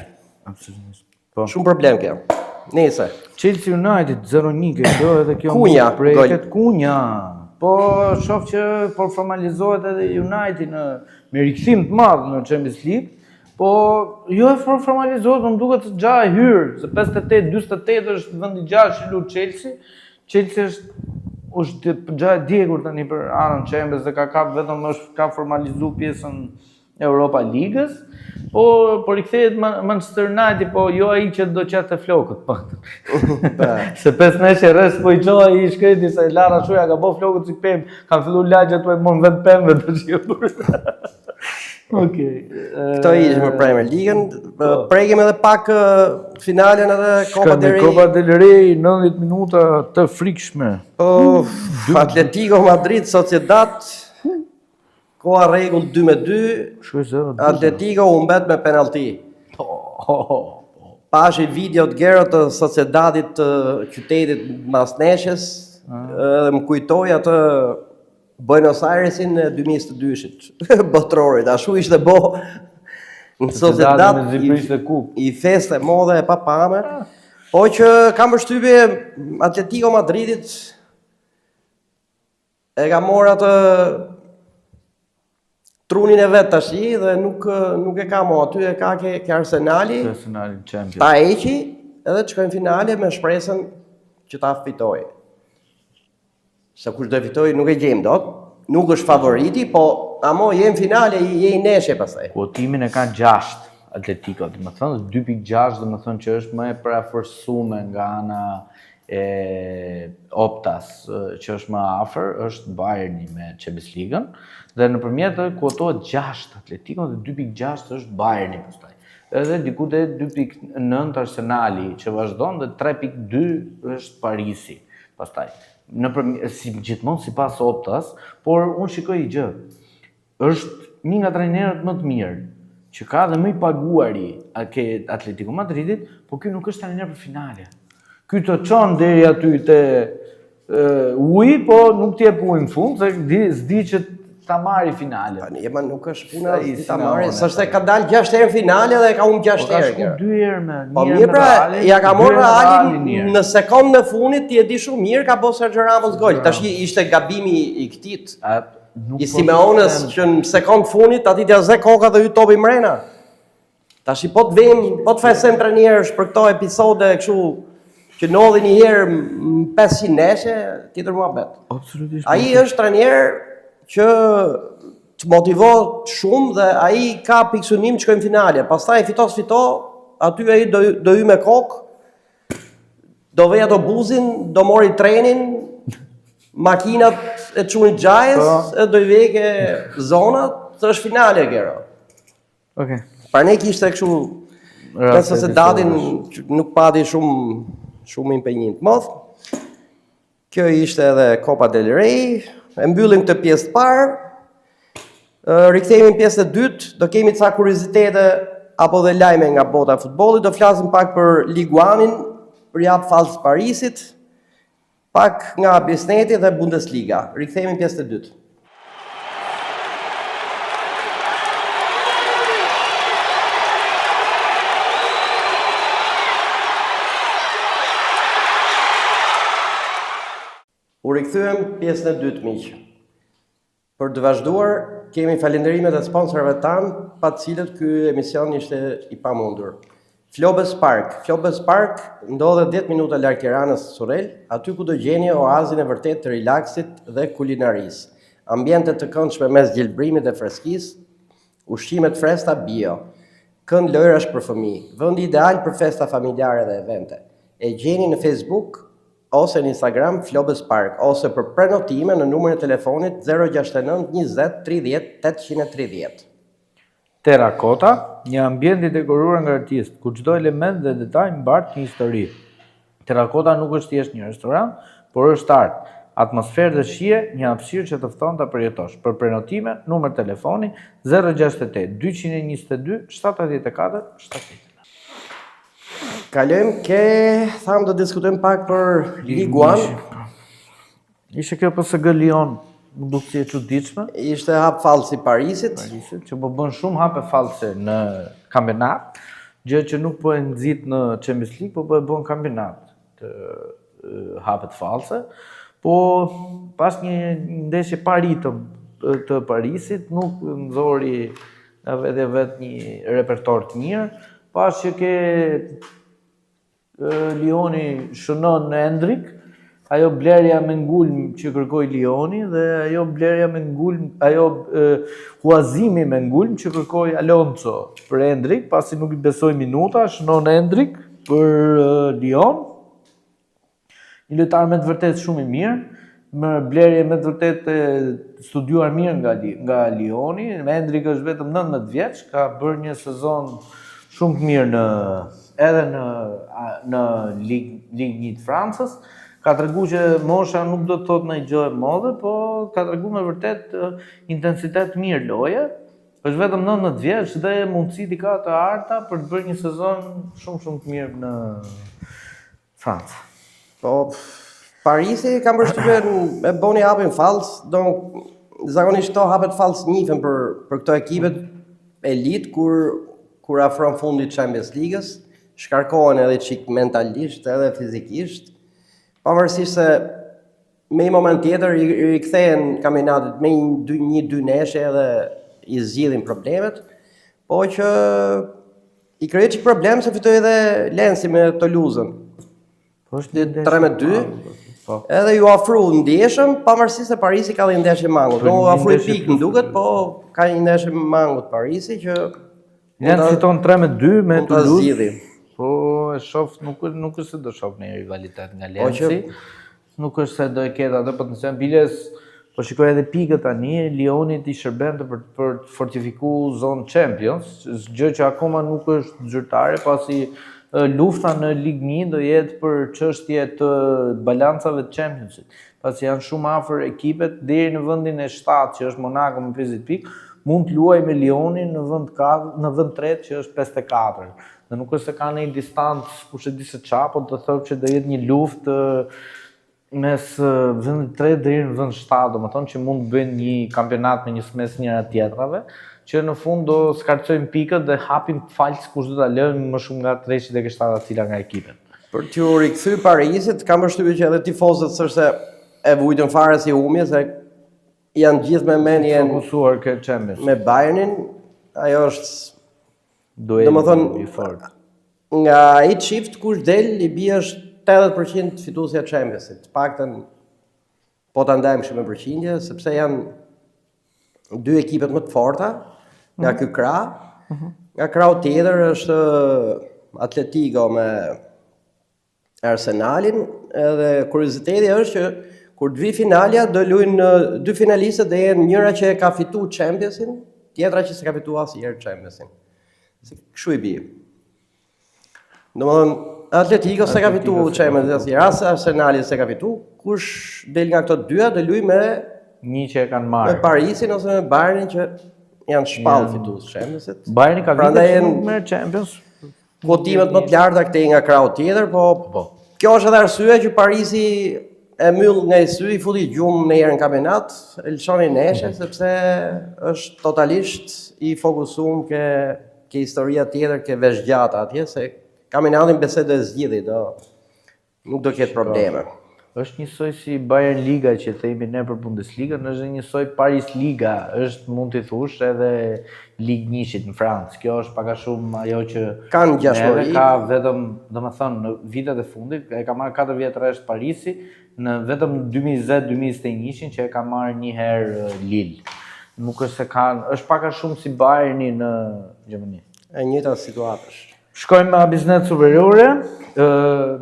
Absolutisht. Po. Shumë problem kjo. Nëse Chelsea United 0-1 kjo edhe kjo Cunha, preket Cunha. Po shoh që po formalizohet edhe United me rikthim të madh në Champions League. Po jo e formalizohet, më duket se xha e hyr, se 58-48 është vendi 6 i lut Chelsea. Chelsea është xha e djegur tani për anën Champions dhe ka kap vetëm është ka formalizuar pjesën Europa Ligës. Po rikthehet Manchester United, po jo ai që do qatë flokët, po. Se 5 neshe rreth po i çoi ai shkreti se Lara Shuja ka bë flokët si pem, kanë filluar lagjet po i mon vend pemëve tash. Okej. Këto ishim në Premier League-ën, prekim edhe pak finalen edhe Copa del Rey. Copa del Rey 90 minuta të frikshme. Po Atletico Madrid Sociedad koha rregull 2-2. Atletico u mbet me penalti. Pashi video të gjerë të Sociedadit të qytetit mas neshjes, dhe më kujtoj atë Buenos Airesin e 2022-shit, botrorit, ashtu ishte bo në Sociedad i feste modhe e papame, po që kam përshtypje Atletico Madridit e ka morë atë trunin e vetë tashi dhe nuk e ka mo aty, e ka ke Arsenali, ta eqi edhe të shkojnë finale me shpresën që ta fitoj. Se kush do fitoj nuk e gjem dot, nuk është favoriti, po amo jem finale, je i neshe pastaj. Votimin e ka 6 Atletico, dhe më thënë 2.6, dhe më thënë që është më e prefersume nga ana e Optas, që është më afër, është Bayerni me Champions League-ën, dhe nëpërmjet kuotohet 6 Atletico dhe 2.6 është Bayerni pastaj. Edhe diku te 2.9 Arsenali që vazhdon dhe 3.2 është Parisi pastaj. Si gjithmonë sipas Optas, por unë shikoj gjë. Është një nga trajnerët më të mirë që ka dhe më i paguari ke Atletico Madridit, por ky nuk është trajner për finale. Ky të çon deri aty te uji, po nuk t'jep ujë në fund, se s'di që ta marri finale. Ema nuk është puna ta marri, s'është ka dalë 6 herë finale dhe ka humbur 6 herë. Ka shku 2 herë me po mirë pra, ja ka marrë Realin në sekondën e fundit, ti e di shumë mirë ka bërë Sergio Ramos gol. Tash ishte gabimi i këtit. I Simeones që në sekondë fundit aty t'ia zë koka dhe hyj topi mrena. Tash po të vim, po të fesem trajnerësh për këto episode kështu që ndodhi një herë 500 neshe, tjetër muhabet. Absolutisht. Ai është trajner që të motivohet shumë dhe ai ka piksunim që shkojnë finale. Pastaj fito, aty ai do hy me kokë, do vej ato buzin, do mori trenin, makinat e çunit xhajës, e do i veke zonat, se është finale kero. Okej. Pra ne kishte kështu në Sociedadin nuk pati shumë impenjim të madh. Kjo ishte edhe Copa del Rey. E mbyllim këtë pjesë të parë. Rikthehemi në pjesën e dytë, do kemi ca kuriozitete apo dhe lajme nga bota e futbollit. Do flasim pak për Ligue 1-in, për javë fallës Parisit, pak nga Besneti dhe Bundesliga. Rikthehemi në pjesën e dytë. U rikthyem pjesën e dytë miq. Për të vazhduar, kemi falënderimet e sponsorëve tanë, pa të cilët ky emision ishte i pamundur. Flobes Park. Flobes Park ndodhet 10 minuta larg Tiranës Surrel, aty ku do gjeni oazin e vërtet të relaksit dhe kulinarisë. ambiente të këndshme mes gjelbrimit dhe freskisë, ushqime të freskëta bio, kënd lojrash për fëmijë, vendi ideal për festa familjare dhe evente. E gjeni në Facebook ose në Instagram Flobës Park, ose për prenotime në numrin e telefonit 069 20 30 830. Terrakota, një ambient i dekoruar nga artist, ku çdo element dhe detaj mbart një histori. Terrakota nuk është thjesht një restorant, por është art, atmosferë dhe shije, një hapësirë që të fton ta përjetosh. Për prenotime, numër telefoni 068 222 784 7. Kalojmë thamë do diskutojmë pak për Ligue 1. Ishte kjo PSG Lyon, më duket si e çuditshme. Ishte hap fallsi Parisit, që po bën shumë hape fallse në kampionat, gjë që nuk po e nxit në Champions League, po e bën kampionat të hapet fallse. Po pas një ndeshje pa ritëm të Parisit, nuk nxori vetë një repertor të mirë, pas që ke Lioni shënon në Endrick, ajo blerja me ngulm që kërkoi Lioni dhe ajo blerja me ngulm, ajo huazimi me ngulm që kërkoi Alonso për Endrick, pasi nuk i besoi minuta, shënon Endrick për Lyon. Një lojtar me të vërtet shumë i mirë, me blerje me të vërtet studiuar mirë nga Lioni. Endrick është vetëm 19 vjeç, ka bërë një sezon shumë të mirë edhe në Ligue 1 të Francës. Ka tregu që mosha nuk do të thotë ndonjë gjë e madhe, po ka tregu me vërtet intensitet mirë loje. Është vetëm 19 vjeç dhe mundësitë ka të arta për të bërë një sezon shumë të mirë në Francë. Po Parisi ka përshtypjen e boni hapin falls, zakonisht to hapet falls njihen për këto ekipet elit kur afron fundi Champions League-s, shkarkohen edhe çik mentalisht edhe fizikisht. Pavarësisht se me një moment tjetër i rikthehen kampionatet me një-dy neshe edhe i zgjidhin problemet, po që i krijoi çik problem se fitoi edhe Lensi me Toulouse-ën. Po është 3-2. Edhe ju afru ndeshëm, pavarësisht se Parisi ka dhe ndeshje mangut. Nuk afroi pikë duket, po ka një ndeshje mangut Parisi që janë fiton 3-2 me Toulouse. Zgjidhi. Po e shoh nuk është se do shoh një rivalitet nga Lensi. Nuk është se do e ketë atë potencial biles, po shikoj edhe pikët tani, Lionit i shërben për të fortifikuar zonë Champions, gjë që akoma nuk është zyrtare, pasi lufta në Ligue 1 do jetë për çështje të balancave të Championship, pasi janë shumë afër ekipet deri në vendin e 7 që është Monaco me 50 pikë, mund të luajë me Lyonin në vend 3 që është 54. Dhe nuk është se ka një distancë kush e di se çfarë, po do thotë që do jetë një luftë mes vendit 3 deri në vend 7, domethënë që mund të bëjnë një kampionat me një smes njëra tjetrave, që në fund do skarcojnë pikët dhe hapin falës kush do ta lënë më shumë nga 3 dhe 7 cila nga ekipet. Për t'ju rikthy Parisit, kam përshtypjen që edhe tifozët s'është e vujtën fare si humje, se janë gjithë me mendjen fokusuar ke Champions. Me Bayernin, ajo është dueli i fortë. Nga ai çift kush del i bie është 80% fituesja e Championsit. Paktën po ta ndajmë shumë me përqindje, sepse janë dy ekipet më të forta nga ky krah. Nga krahu tjetër është Atletico me Arsenalin, edhe kurioziteti është që kur të vi finalja do luajnë dy finalistët dhe janë njëra që e ka fituar Championsin, tjetra që s'ka fituar asnjëherë Championsin. Kështu i bie. Domethënë Atletico s'e ka fituar Champions asnjëherë, as Arsenali s'e ka fituar. Kush del nga këto dyja do luajë me një që e kanë marrë. Me Parisin ose me Bayernin që janë shpallë fitues Championsit. Bayerni ka vite me Champions. Votimet më të larta këtej nga krahu tjetër, po kjo është edhe arsyeja që Parisi e myll nga i sy, i futi gjumë në herën kampionat, e lëshoni neshe, sepse është totalisht i fokusuar ke historia tjetër, ke veshgjata atje, se kampionatin besoj do e zgjidhi, nuk do ketë probleme. Është njësoj si Bayern Liga që themi ne për Bundesligën, është njësoj Paris Liga, është mund t'i thush edhe Ligë 1-shit në Francë. Kjo është pak a shumë ajo që kanë gjashtori. Ka vetëm, domethënë në vitet e fundit e ka marrë 4 vjet rresht Parisi, në vetëm 2020-2021 që e ka marrë një herë Lille. Nuk është se është pak a shumë si Bayerni në Gjermani. E njëjta situatash. Shkojmë me biznes superiore,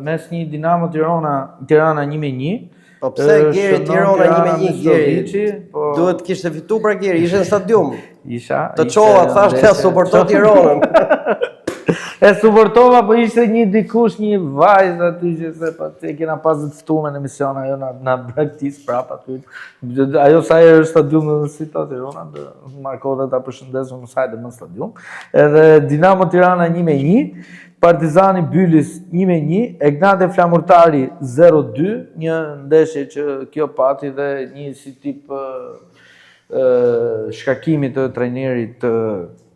mes një Dinamo Tirana 1-1. Po pse Geri Tirana 1-1 Geri? Duhet kishte fitu pra Geri, ishte në stadium. Të çova thashë të suportoj Tiranën. E suportova, po ishte një dikush, një vajzë aty që se e kena pas të ftuar në emision, ajo na braktis prap aty. Ajo sa herë është stadium në Cita Tirana, markohet ta përshëndesëm në sajtë në stadium. Edhe Dinamo Tirana 1-1, Partizani Bylis 1-1, Egnate Flamurtari 0-2, një ndeshje që kjo pati dhe një si tip shkarkimi të trajnerit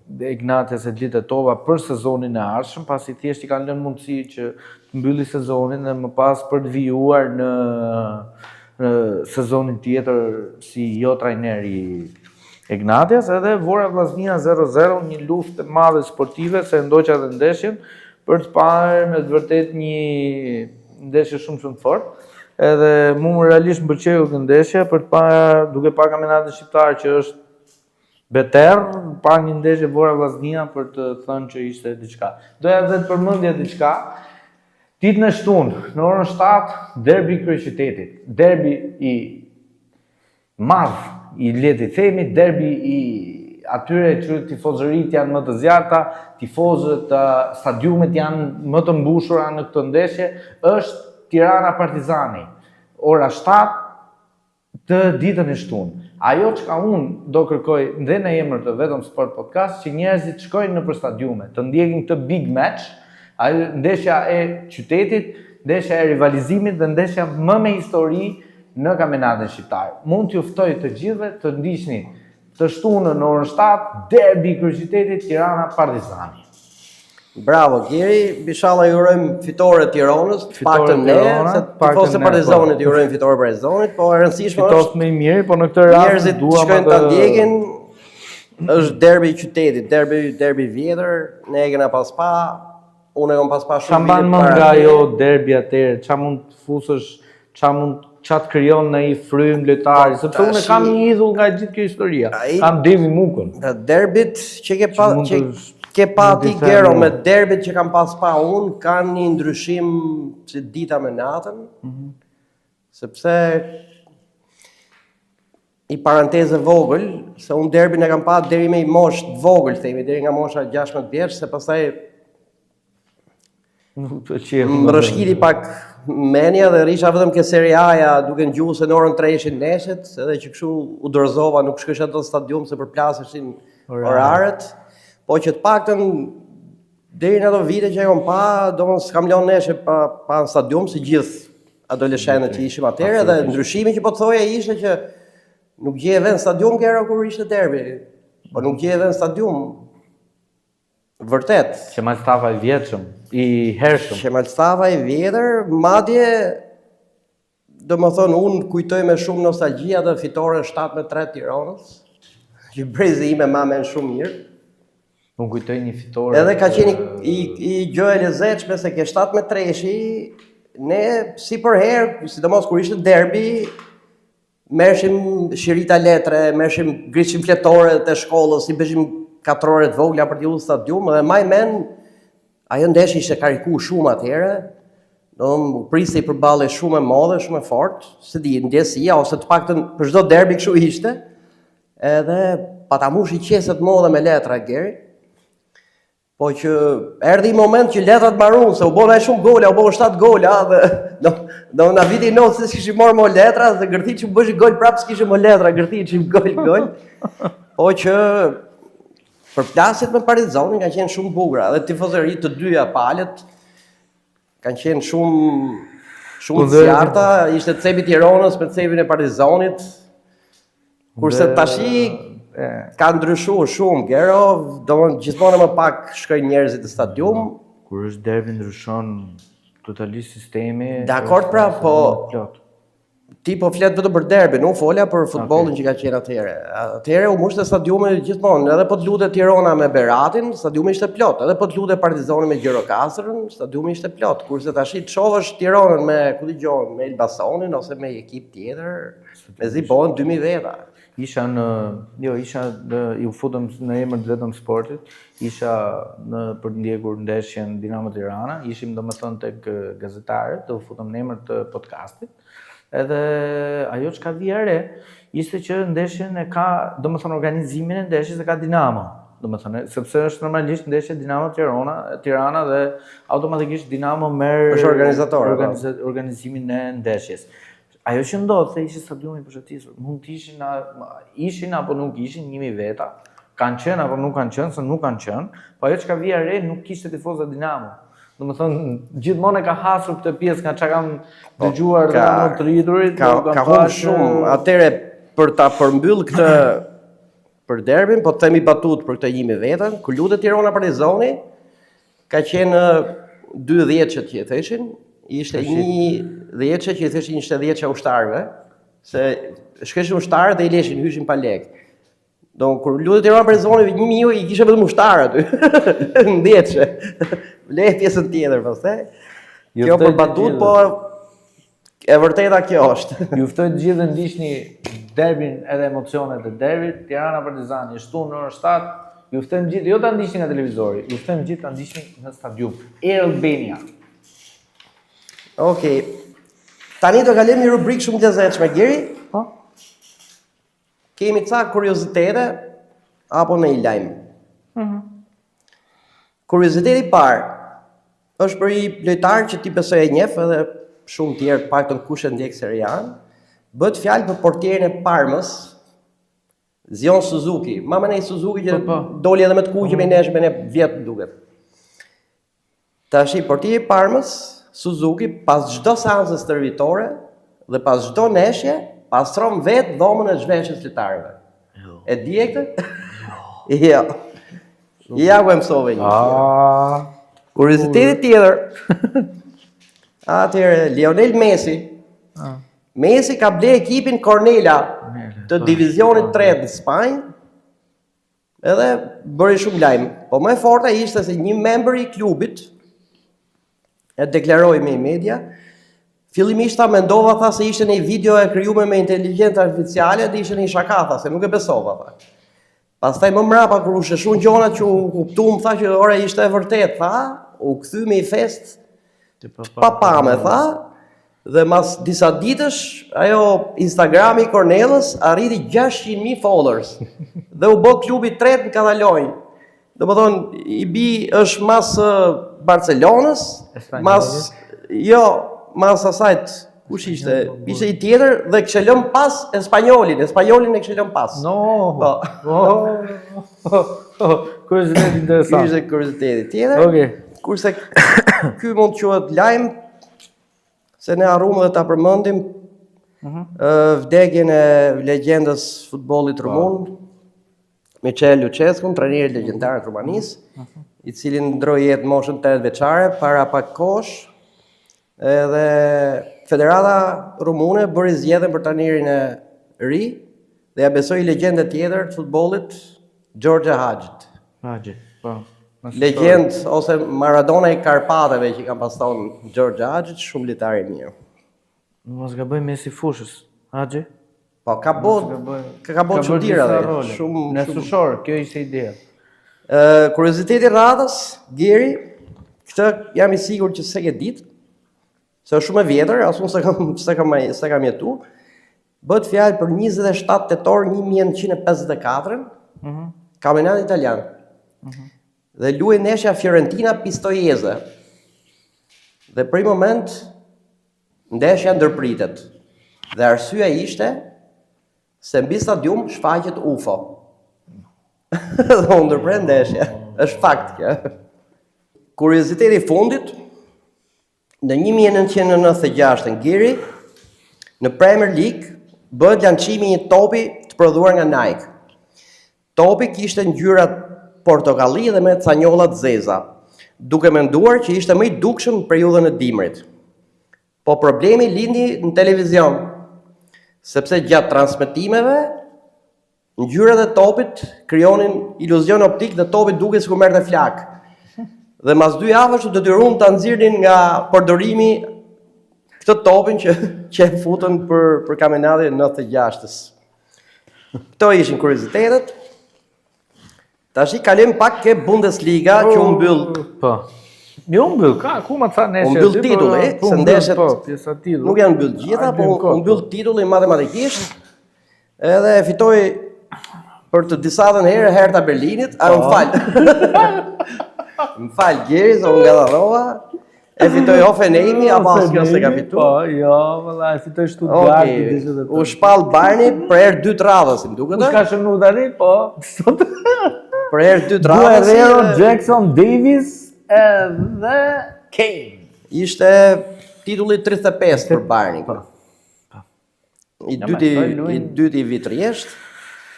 Ignatias Edlitetova për sezonin e ardhshëm, pasi thjesht I kanë lënë mundësi që të mbylli sezonin dhe më pas për të vijuar në sezonin tjetër si jo trajneri Ignatias, edhe Vora Vllaznia 0-0, një luftë e madhe sportive se ndoqa dhe ndeshjen për të parë me të vërtet një ndeshje shumë fort. Edhe mu realisht më pëlqeu kjo ndeshje për të parë duke parë kampionatin shqiptar që është beter, pa një ndeshje Vora Vllaznia për të thënë që ishte diçka. Doja edhe të përmendja diçka. Ditën e shtunë, në orën 7, derbi I kryeqytetit. Derbi I madh, I le të themi, derbi I atyre që tifozërit janë më të zjarta, tifozët stadiumet janë më të mbushura në këtë ndeshje, është Tirana Partizani. Ora 7 të ditën e shtunë. Ajo që ka unë do kërkoj dhe në emër të vetëm Sport Podcast që njerëzit shkojnë në për stadiume, të ndjekin këtë big match, ndeshja e qytetit, ndeshja e rivalizimit dhe ndeshja më me histori në kampionatin shqiptar. Mund t'ju ftoj të gjithëve të ndiqni të shtunën në orën 7, derbi I kryeqytetit Tirana Partizani. Bravo Geri, inshallah ju urojmë fitore Tiranës, paktën ne, se tifozët Partizanit ju urojmë fitore Partizanit, po e rëndësishme është fitoft më I mirë, po në këtë rast njerëzit shkojnë ta ndjekin, është derbi I qytetit, derbi vjetër, ne e kena pas pa, unë e kam pas pa shumë vite. Çfarë mban nga ajo derbi atëherë, çfarë mund të fusësh, çfarë krijon në ai frym lojtari, sepse unë kam një idhull nga gjithë kjo historia. Kam Devi Mukën. Derbit që ke pati Gero me derbit që kam pas pa unë, kanë një ndryshim që dita me natën, sepse I paranteze vogël, se unë derbin e kam pa deri me I mosh të vogël, themi, deri nga mosha 16 vjeç, se pastaj më rëshkiti pak menja dhe risha vetëm ke Serie A-ja duke ngjuar se në orën 3 ishin ndeshjet, edhe që kështu u dorëzova, nuk shkojsha në stadium se përplaseshin oraret. Po që të paktën deri në ato vite që e kam pa, domos s'kam lënë neshe pa në stadium si gjithë adoleshentët që ishim atëherë, dhe ndryshimi që po të thoja ishte që nuk gjeve në stadium Gero kur ishte derbi, po nuk gjeve në stadium. Vërtet. Qemalstava I vjetshëm, I hershëm. Qemalstava I vjetër, madje domethënë unë kujtoj me shumë nostalgjia të fitore 7-3 Tiranës, që brezi ime ma men shumë mirë. Unë kujtoj një fitore. Edhe ka qenë I gjë e lezetshme se ke 7-3-shi, ne si për herë, sidomos kur ishte derbi, merrshim shirita letre, grishim fletore të shkollës, I bëjshim 4 ore të vogla për t'u stadium, dhe maj men, ajo ndeshje ishte kariku shumë atëherë, priste I përballë shumë e madhe, shumë e fortë, se di ndjesia ose të paktën për çdo derbi kështu ishte, edhe patamush I qeset modhe me letra Geri. Po që erdhi moment që letrat mbarun, se u bona shumë gola, u bona 7 gola, dhe do na viti not se s'kishim marrë më letra, dhe gërthi që bësh gol prapë s'kishim më letra, gërthi që gol. Po që përplasjet me Partizanin kanë qenë shumë bukura, dhe tifozërit të dyja palët kanë qenë shumë të zjarta, ishte cepi Tiranës me cepin e Partizanit, kurse tashi ka ndryshuar shumë, Gero, gjithmonë më pak shkojnë njerëzit në stadium. Kur është derbi ndryshon totalisht sistemi. Dakord pra, po Ti po flet vetëm për derbin, unë fola për futbollin që ka qenë atëherë. Atëherë u mushte stadiumi gjithmonë, edhe po të lutet Tirana me Beratin, stadiumi ishte plot, edhe po të lutet Partizani me Gjirokastrën, stadiumi ishte plot. Kurse tash të shohësh Tiranën me ku dëgjon, me Elbasanin ose me ekip tjetër, mezi bëhen 2000 veta. Isha u futëm në emër të vetëm sportit, isha për të ndjekur ndeshjen Dinamo Tirana, ishim domethënë tek gazetarët, u futëm në emër të podcastit. Edhe ajo që ka vija re, ishte që ndeshjen e ka, domethënë organizimin e ndeshjes e ka Dinamo. Domethënë, sepse është normalisht ndeshja Dinamo Tirana dhe automatikisht Dinamo merr organizimin e ndeshjes. Ajo që ndodhte ishte stadiumi i përshëtisur. Mund të ishin apo nuk ishin 1000 veta, kanë qenë apo nuk kanë qenë, se nuk kanë qenë, po ajo që ka vija re nuk kishte tifozë Dinamo. Domethënë, gjithmonë e ka hasur këtë pjesë nga çka kam dëgjuar dhe më të rriturit. Ka humbur shumë. Atëre për ta përmbyll këtë për derbin, po të themi batut për këtë 1000 vetën, kur lutet Tirana Partizani, ka qenë 2 dhjetëshe që i theshin, ishte një dhjetëshe që i theshin ishte dhjetëshe ushtarëve, se shkeshin ushtarët dhe i leshin, hyshin pa lekë. Do kur lutet Tirana Partizani 1000 i kishe vetëm ushtarë aty. Në dhjetëshe. Le pjesën tjetër pastaj. Kjo për batut, po e vërteta kjo është. Ju ftoj të gjithë të ndiqni derbin edhe emocionet e derbit, Tirana Partizani, shtunë në orën 7. Ju ftoj të gjithë, jo ta ndiqni nga televizori, ju ftoj të gjithë ta ndiqni në stadium. Air Albania. Okej. Tani do kalojmë një rubrikë shumë të lezetshme, Geri. Po. Kemi ca kuriozitete apo në i lajm. Kurioziteti i parë është për një lojtar që ti besoj e njeh edhe shumë tjerë, paktën kush e ndjek Serie A. Bëhet fjalë për portierin e Parmës, Zion Suzuki. Mama ne Suzuki që doli edhe me të kuqe me nesh me ne vjet duket. Tashi portieri i Parmës, Suzuki, pas çdo seancë stërvitore dhe pas çdo neshje, pastron vetë dhomën e zhveshjes lojtarëve. E di e këtë? Jo. Ja ku e mësove një. Kurioziteti tjetër. Atëherë Lionel Messi. Messi ka ble ekipin Cornella të divizionit 3 në Spanjë. Edhe bëri shumë lajm. Po më e forta ishte se një member i klubit e deklaroi me media, fillimisht ta mendova tha se ishte një video e krijuar me inteligjencë artificiale dhe ishte një shaka tha, se nuk e besova tha. Pastaj më mrapa kur u sheshun gjonat që u kuptuam tha që ora ishte e vërtet tha, u kthy me i fest papame tha, dhe mas disa ditësh ajo Instagrami i Cornellës arriti 600.000 followers dhe u bë klubi i tretë në Katalonjë. Domethënë i bi është mas Barcelonës, mas asajt, kush ishte? Ishte i tjetër dhe kishte lënë pas Spanjolin e kishte lënë pas. No. Kuriozitet interesant. Ky ishte kurioziteti tjetër. Okej. Kurse ky mund të quhet lajm se ne harruam dhe ta përmendim vdekjen e legjendës futbollit rumun, Michel Lucescu, trajneri legjendar i Rumanisë, i cili ndroi jetë moshën 8 vjeçare para pak kohësh. Edhe Federata Rumune bëri zgjedhjen për trajnerin e ri dhe ja besoi legjendë tjetër të futbollit, George Hagi. Po. Legjend ose Maradona i Karpateve që kanë paston George Hagi, shumë lojtar i mirë. Mos gaboj Messi fushës, Hagi. Po ka bërë çuditëra dhe shumë në sushor, kjo ishte ideja. Kurioziteti radhës, Geri, këtë jam i sigurt që s'e ke ditë, se është shumë e vjetër, as unë s'e kam jetu. Bëhet fjalë për 27 tetor 1954, kampionat italian. Dhe luaj ndeshja Fiorentina Pistoiese. Dhe për një moment ndeshja ndërpritet. Dhe arsyeja ishte se mbi stadium shfaqet UFO. Dhe u ndërpret ndeshja. Është fakt kjo. Kurioziteti i fundit, në 1996 në Giri, në Premier League, bëhet lançimi një topi të prodhuar nga Nike. Topi kishte ngjyra portokalli dhe me canjolla të zeza, duke menduar që ishte më i dukshëm në periudhën e dimrit. Po problemi lindi në televizion, Sepse gjatë transmetimeve, ngjyrat e topit krijonin iluzion optik dhe topi duket sikur merrte flak. Dhe mas 2 javësh u detyruam ta nxirrin nga përdorimi këtë topin që e futën për kampionatin e 96-s. Këto ishin kuriozitetet. Tash I kalim pak ke Bundesliga që u mbyll. Po. Jo mbyll, ku ma tha nesër. U mbyll titulli, se ndeshjet pjesa titulli. nuk janë mbyll gjitha, po u mbyll titulli matematikisht. Edhe fitoi për të disatën herë Hertha Berlinit, më fal Gjeri, se unë gallarova. E fitoi Hoffenheimi apo asnjë se ka fituar. Po, jo, valla, e fitoi Stuttgart. U shpall Bayerni për herë 2 të radhës, më duket. Kush ka shënuar tani? Po. Për herë 2 të radhës. Guerrero, Jackson, Davis edhe Kane. Ishte titulli 35 për Bayernin. I dyti I vit rjesht.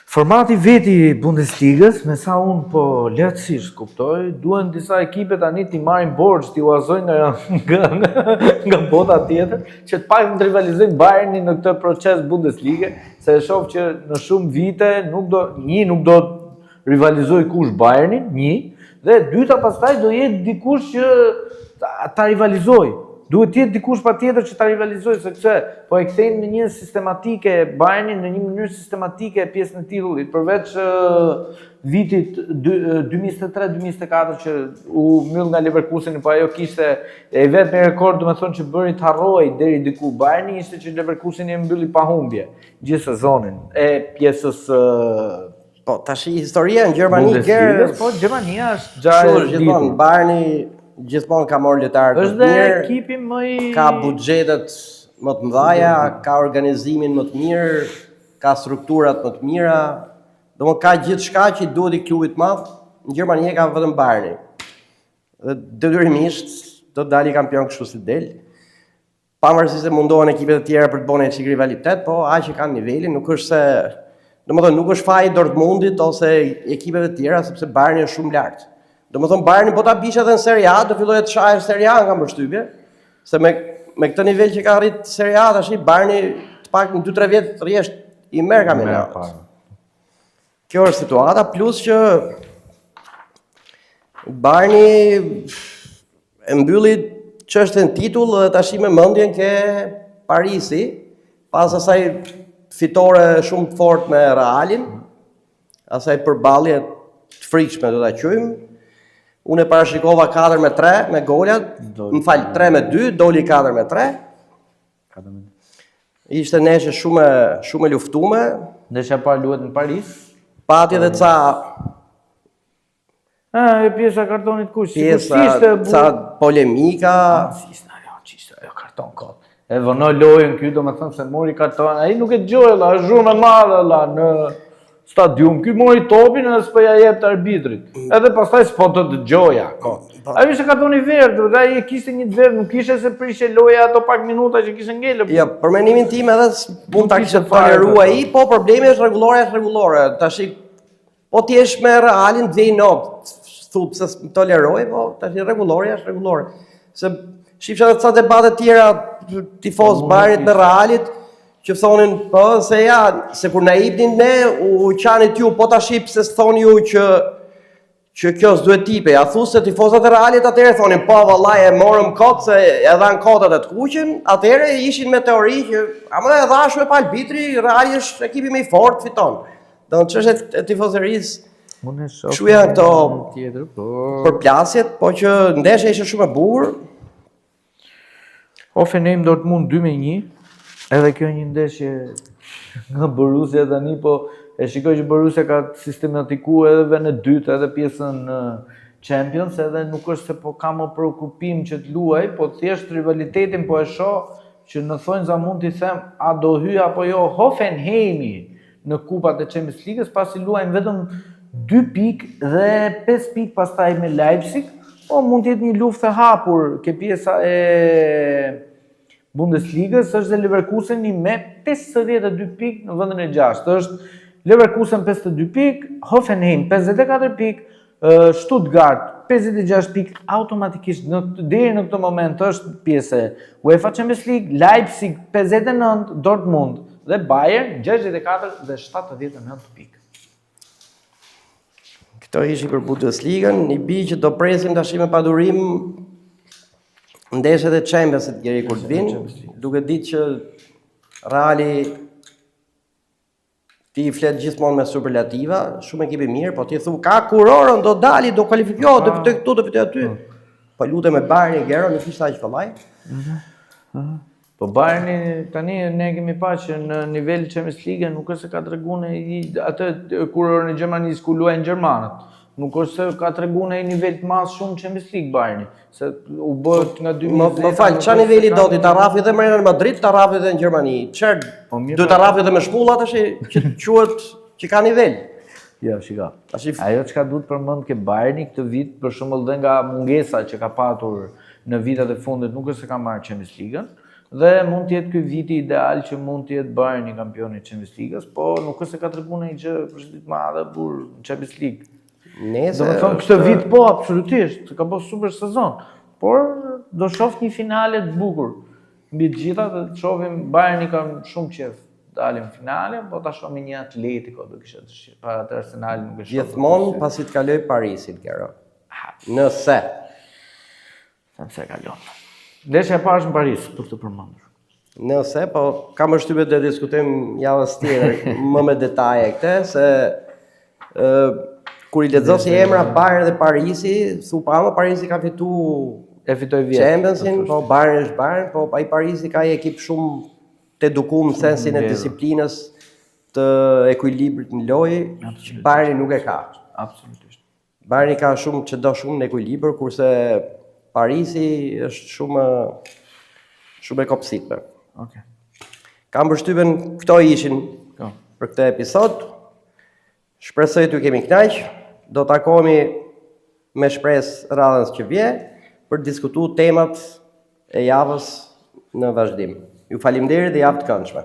Formati veti Bundesligës, me sa unë po lehtësisht kuptoj, duhen disa ekipe tani t'i marrin borxh, t'i uazojnë nga bota tjetër, që të paktën të rivalizojnë Bayernin në këtë proces Bundeslige, se e shoh që në shumë vite nuk do rivalizoj kush Bayernin, dhe dyta pastaj do jetë dikush që ta rivalizoj. Duhet të jetë dikush patjetër që ta rivalizojë, sepse po e kthejnë në një sistematike Bayernin në një mënyrë sistematike pjesën e titullit, përveç vitit 2023-2024 që u mbyll nga Leverkusen, po ajo kishte e vetmi rekord, domethënë që bëri të harroj deri diku. Bayerni ishte që Leverkusen e mbylli pa humbje gjithë sezonin e pjesës po tash historia në Gjermani po Gjermania është gjithmonë Bayerni gjithmonë ka marrë lojtarë të mirë, ekipi më I ka buxhetet më të mëdha, ka organizimin më të mirë, ka strukturat më të mira, domethënë ka gjithçka që duhet I klubit të madh. Në Gjermani ka vetëm Bayerni. Dhe detyrimisht do të dalë kampion kështu si del. Pavarësisht se mundohen ekipet e tjera për të bënë çik rivalitet, po aq që kanë nivelin, nuk është se domethënë nuk është faji Dortmundit ose ekipeve të tjera, sepse Bayerni është shumë lart. Domethënë Bayerni po ta bisha edhe në Serie A, do fillojë të shajë Serie A nga përshtypje, se me këtë nivel që ka arrit Serie A tash Bayerni të paktën 2-3 vjet rresht I merr kampionatin. Kjo është situata, plus që Bayerni e mbylli çështën titull dhe tash me mendjen ke Parisi, pas asaj fitore shumë të fortë me Realin, asaj përballje të frikshme do ta quajmë. Unë e parashikova 4-3 me golat, më fal 3-2, doli 4-3. Ishte neshë shumë e luftuar. Ndeshja parë luhet në Paris. Pati edhe ca e pjesa kartonit kush? Ca polemika. Ishte ajo karton kot. E vënoi lojën ky, domethënë se mori karton. Ai nuk e dëgjoi, është zhurmë e madhe në stadium, ky mori topin edhe s'po ja jep të arbitrit. Edhe pastaj s'po të dëgjoja. Ai ishte kartoni verdh, dhe ai kishte një verdh, nuk ishte se prishte loja ato pak minuta që kishte ngelë. Jo, për mendimin tim edhe mund ta kishte toleruar ai, po problemi është rregullore. Tash po ti jesh me Realin dvej not, thup se toleroj, po tash rregullore është rregullore. Se shifsha edhe ca debate të tjera tifoz Bayernit me Realit, që thonin, po, se kur na ipnin ne, u qanit ju, po ta shqip se thoni ju që kjo s'duhet tipe. Ja thu se tifozat e Realit atëherë thonin, po, vallaj, e morëm kot, se e dhan kotat e të kuqen, atëherë ishin me teori që, ama e dhashu e pa arbitri, Reali është ekipi më I fortë, fiton. Do në çështjet e tifozerisë, kështu janë këto përplasjet, po që ndeshja ishte shumë e bukur. Hoffenheim Dortmund 2-1. Edhe kjo një ndeshje nga Borussia tani, po e shikoj që Borussia ka sistematikuar edhe në dytë edhe pjesën Champions, edhe nuk është se po ka më preokupim që të luaj, po thjesht rivalitetin po e shoh që në thonjza mund t'i them a do hyj apo jo Hoffenheimi në kupat e Champions League-s, pasi luajnë vetëm 2 pikë dhe 5 pikë pastaj me Leipzig, po mund të jetë një luftë e hapur ke pjesa e Bundesligës. Është dhe Leverkusen me 52 pikë në vendin e 6. Është Leverkusen 52 pikë, Hoffenheim 54 pikë, Stuttgart 56 pikë, automatikisht deri në këtë moment është pjesë UEFA Champions League, Leipzig 59, Dortmund dhe Bayern 64 dhe 79 pikë. Këto ishin për Bundesligën, i bi që do presim tash me padurim ndeshjet e Champions-it deri kur të vinë, duke ditë që Reali ti flet gjithmonë me superlativa, shumë ekipi mirë, po ti thu ka kurorën, do dali, do kualifikohet, do fitoj këtu, do fitoj aty. Po lutem me Bayern Gero, nuk ishte aq kollaj. Po Bayerni tani ne kemi parë që në nivel Champions League nuk është se ka treguar atë kurorën e Gjermanisë ku luajnë gjermanët. Nuk është se ka treguar një nivel të madh shumë Champions League Bayerni, se u bë nga 2010. Më fal, ç'a niveli do ti ta rrafi edhe me Real Madrid, ta rrafi edhe në Gjermani. Çfarë? Duhet ta rrafi edhe me shpulla tash që quhet që ka nivel. Jo, shiko. Ajo çka duhet përmend ke Bayerni këtë vit, për shembull dhe nga mungesa që ka patur në vitet e fundit, nuk është se ka marrë Champions League-ën, dhe mund të jetë ky viti ideal që mund të jetë Bayerni kampioni i Champions League-s, po nuk është se ka treguar një gjë përshëndetje të madhe për Champions League. Do të thonë këtë vit po absolutisht, ka bërë super sezon, por do shoh një finale të bukur. Mbi të gjitha të shohim Bayerni kanë shumë qejf dalim finale, po ta shohim një Atletico do kisha dëshirë. Para të Arsenal nuk e shoh. Gjithmonë pasi të kaloj Parisit, Gero. Nëse kalon. Ndeshja e parë në Paris për të përmendur. Nëse, po kam përshtypjen të diskutojmë javës tjetër më me detaje këtë, se kur i lexosi emra Bayern dhe Parisi, thu pa më Parisi ka fituar fitoi vjet. Championsin, po Bayern është Bayern, po ai Parisi ka një ekip shumë të edukuar në sensin e disiplinës, të ekuilibrit në lojë, që Bayerni nuk e ka. Absolutisht. Bayerni ka shumë në ekuilibër, kurse Parisi është shumë e kopsitme. Okay. Kam përshtypjen këto ishin për këtë episod. Shpresoj t'ju kemi kënaq. Do takohemi me shpresë radhës që vje për të diskutuar temat e javës në vazhdim. Ju faleminderit dhe javë të këndshme.